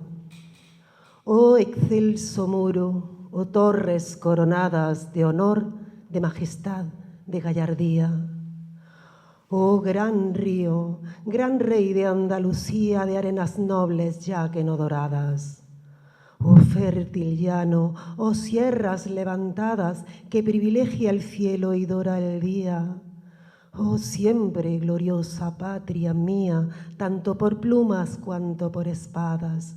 Oh excelso muro, oh torres coronadas de honor, de majestad, de gallardía. Oh gran río, gran rey de Andalucía, de arenas nobles ya que no doradas. Oh fértil llano, oh sierras levantadas, que privilegia el cielo y dora el día. Oh siempre gloriosa patria mía, tanto por plumas cuanto por espadas.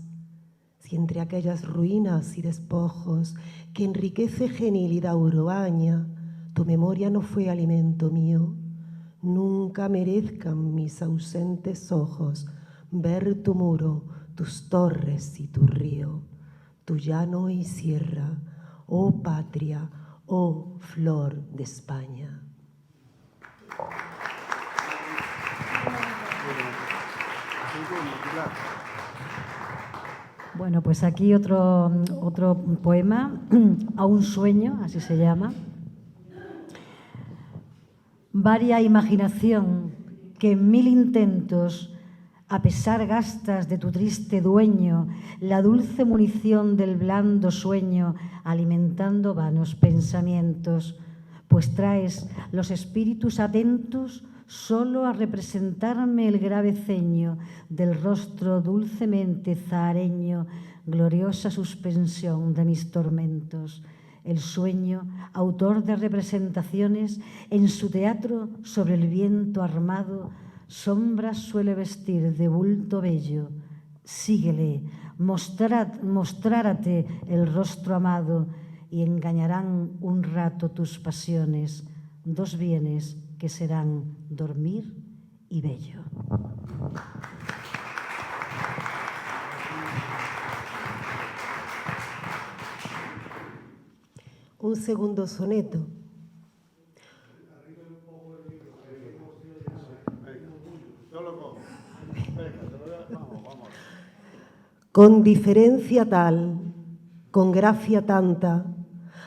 Si entre aquellas ruinas y despojos que enriquece genil y dauroaña, tu memoria no fue alimento mío, nunca merezcan mis ausentes ojos ver tu muro, tus torres y tu río, tu llano y sierra, oh patria, oh flor de España. Bueno, pues aquí otro poema, A un sueño, así se llama. Varia imaginación que en 1000 intentos, a pesar gastas de tu triste dueño, la dulce munición del blando sueño, alimentando vanos pensamientos, pues traes los espíritus atentos solo a representarme el grave ceño del rostro dulcemente zahareño, gloriosa suspensión de mis tormentos. El sueño, autor de representaciones, en su teatro sobre el viento armado, sombras suele vestir de bulto bello. Síguele, mostrárate el rostro amado y engañarán un rato tus pasiones, dos bienes que serán dormir y bello. Un segundo soneto. Con diferencia tal, con gracia tanta,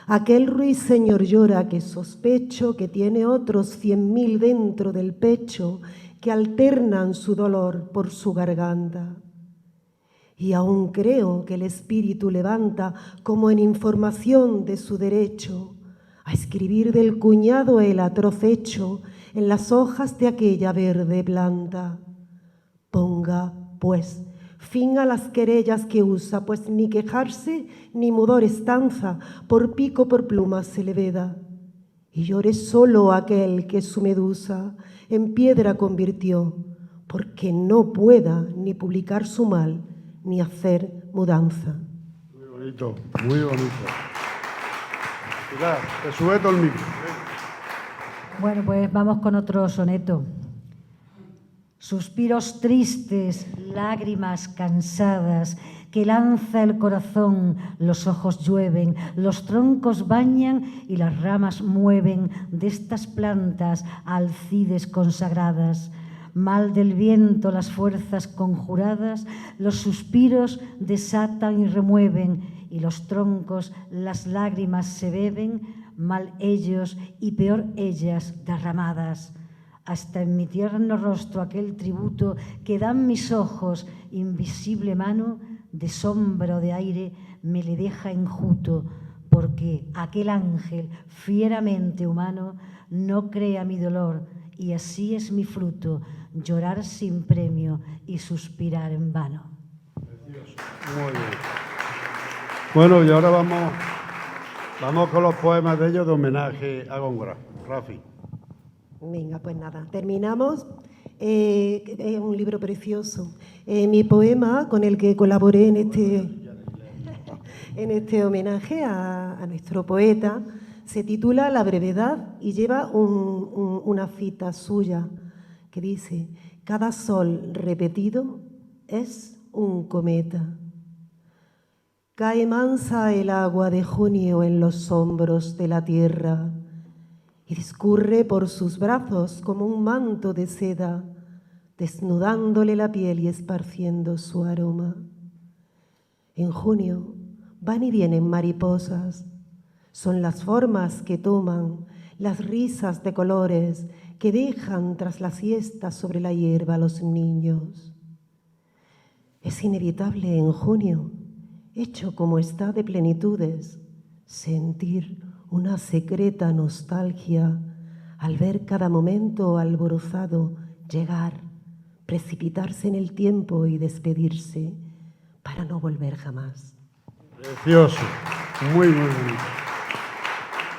aquel ruiseñor llora que sospecho que tiene otros 100.000 dentro del pecho que alternan su dolor por su garganta. Y aún creo que el espíritu levanta, como en información de su derecho, a escribir del cuñado el atroz hecho en las hojas de aquella verde planta. Ponga, pues, fin a las querellas que usa, pues ni quejarse ni mudor estanza, por pico por pluma se le veda. Y llore solo aquel que su medusa en piedra convirtió, porque no pueda ni publicar su mal, ni hacer mudanza. Muy bonito, muy bonito. Pilar, te sujeto el micro. Bueno, pues vamos con otro soneto. Suspiros tristes, lágrimas cansadas, que lanza el corazón, los ojos llueven, los troncos bañan y las ramas mueven de estas plantas alcides consagradas. Mal del viento las fuerzas conjuradas, los suspiros desatan y remueven, y los troncos las lágrimas se beben, mal ellos y peor ellas derramadas. Hasta en mi tierno rostro aquel tributo que dan mis ojos, invisible mano, de sombra o de aire, me le deja enjuto, porque aquel ángel fieramente humano no crea mi dolor, y así es mi fruto, llorar sin premio y suspirar en vano. Muy bien. Bueno, y ahora vamos con los poemas de ellos de homenaje a Góngora. Rafi. Venga, pues nada, terminamos. Es un libro precioso. Mi poema con el que colaboré en este homenaje a nuestro poeta se titula La brevedad y lleva una cita suya que dice: cada sol repetido es un cometa. Cae mansa el agua de junio en los hombros de la tierra y discurre por sus brazos como un manto de seda, desnudándole la piel y esparciendo su aroma. En junio van y vienen mariposas, son las formas que toman, las risas de colores que dejan tras la siesta sobre la hierba a los niños. Es inevitable en junio, hecho como está de plenitudes, sentir una secreta nostalgia al ver cada momento alborozado llegar, precipitarse en el tiempo y despedirse para no volver jamás. Precioso, muy bonito.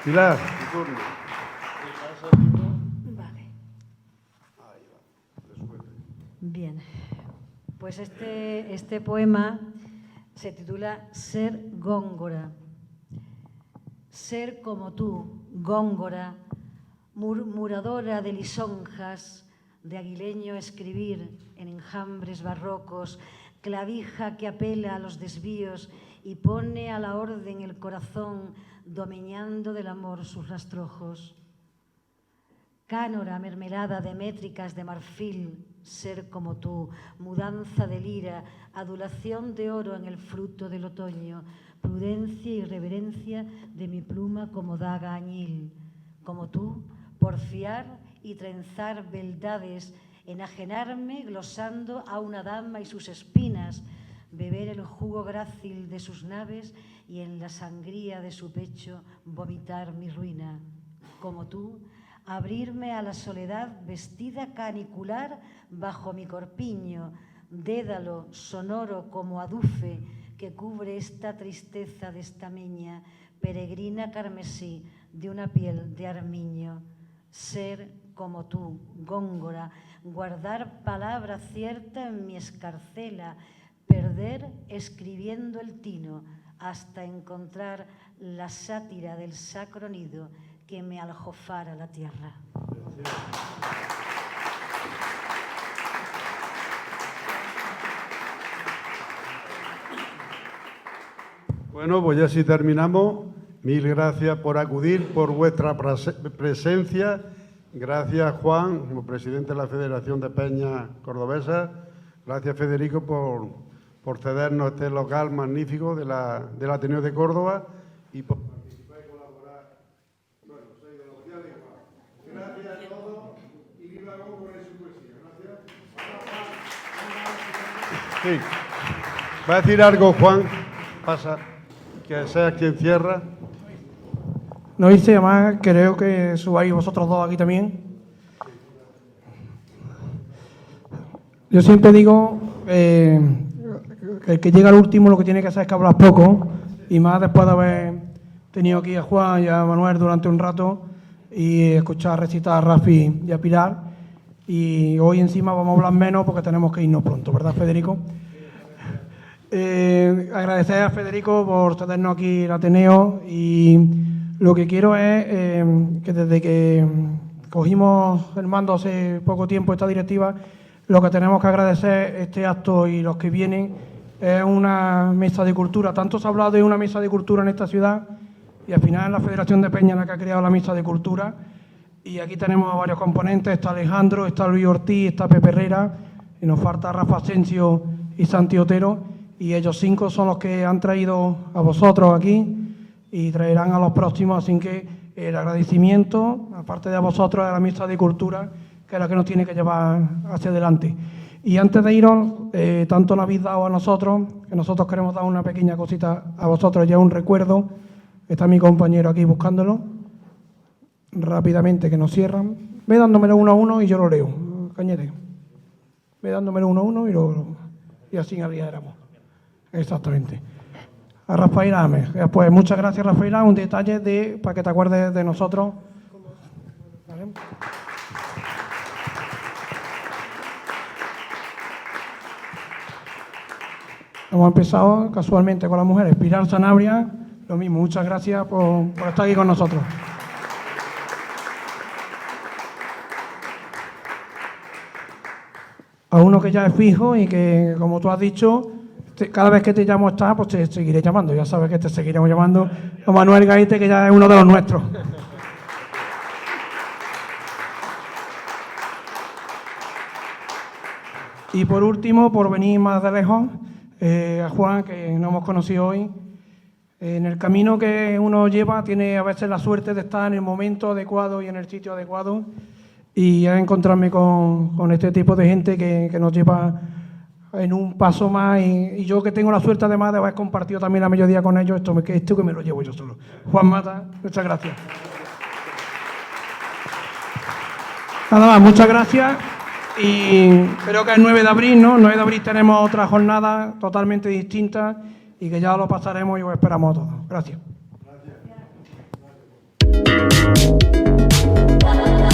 Pilar, tu turno. Vale. Bien, pues este poema se titula Ser Góngora. Ser como tú, Góngora, murmuradora de lisonjas, de aguileño escribir en enjambres barrocos, clavija que apela a los desvíos y pone a la orden el corazón, domeñando del amor sus rastrojos. Cánora mermelada de métricas de marfil, ser como tú, mudanza de lira, adulación de oro en el fruto del otoño, prudencia y reverencia de mi pluma como daga añil. Como tú, porfiar y trenzar beldades, enajenarme glosando a una dama y sus espinas, beber el jugo grácil de sus naves y en la sangría de su pecho vomitar mi ruina. Como tú, abrirme a la soledad vestida canicular bajo mi corpiño, dédalo sonoro como adufe que cubre esta tristeza de estameña, peregrina carmesí de una piel de armiño. Ser como tú, Góngora, guardar palabra cierta en mi escarcela, perder escribiendo el tino hasta encontrar la sátira del sacro nido que me aljofara la tierra. Bueno, pues ya si terminamos, mil gracias por acudir, por vuestra presencia. Gracias, Juan, como presidente de la Federación de Peñas Cordobesas. Gracias, Federico, por cedernos este local magnífico del Ateneo de Córdoba y por participar y colaborar. Bueno, soy de los días de Juan. Gracias a todos y viva Góngora y su poesía. Gracias. Sí. ¿Va a decir algo, Juan? Pasa, que sea quien cierra. No hice, además creo que subáis vosotros dos aquí también. Yo siempre digo que el que llega al último lo que tiene que hacer es que hablas poco, y más después de haber tenido aquí a Juan y a Manuel durante un rato y escuchar recitar a Rafi y a Pilar. Y hoy encima vamos a hablar menos porque tenemos que irnos pronto, ¿verdad, Federico? Agradecer a Federico por cedernos aquí el Ateneo, y lo que quiero es que desde que cogimos el mando hace poco tiempo esta directiva, lo que tenemos que agradecer este acto y los que vienen es una mesa de cultura. Tanto se ha hablado de una mesa de cultura en esta ciudad y al final es la Federación de Peñas la que ha creado la mesa de cultura, y aquí tenemos a varios componentes. Está Alejandro, está Luis Ortiz, está Pepe Herrera y nos falta Rafa Asensio y Santi Otero, y ellos 5 son los que han traído a vosotros aquí y traerán a los próximos, así que el agradecimiento, aparte de a vosotros, a la mesa de cultura, que es la que nos tiene que llevar hacia adelante. Y antes de iros, tanto nos habéis dado a nosotros, que nosotros queremos dar una pequeña cosita a vosotros, ya un recuerdo. Está mi compañero aquí buscándolo, rápidamente, que nos cierran. Ve dándomelo uno a uno y yo lo leo, Cañete. Ve dándomelo uno a uno y así arriáramos. Exactamente. A Rafael Ames. Pues muchas gracias, Rafael. Un detalle para que te acuerdes de nosotros. ¿Vale? Hemos empezado casualmente con las mujeres. Pilar Sanabria, lo mismo. Muchas gracias por estar aquí con nosotros. A uno que ya es fijo y que, como tú has dicho, cada vez que te llamo pues te seguiré llamando. Ya sabes que te seguiremos llamando. A Manuel Gaite, que ya es uno de los nuestros. Y por último, por venir más de lejos, a Juan, que nos hemos conocido hoy. En el camino que uno lleva tiene a veces la suerte de estar en el momento adecuado y en el sitio adecuado, y a encontrarme con este tipo de gente que nos lleva en un paso más, y yo que tengo la suerte además de haber compartido también la mediodía con ellos, esto que me lo llevo yo solo. Juan Mata, muchas gracias. Nada más, muchas gracias, y creo que el 9 de abril, ¿no? El 9 de abril tenemos otra jornada totalmente distinta y que ya lo pasaremos y os esperamos a todos. Gracias. Gracias.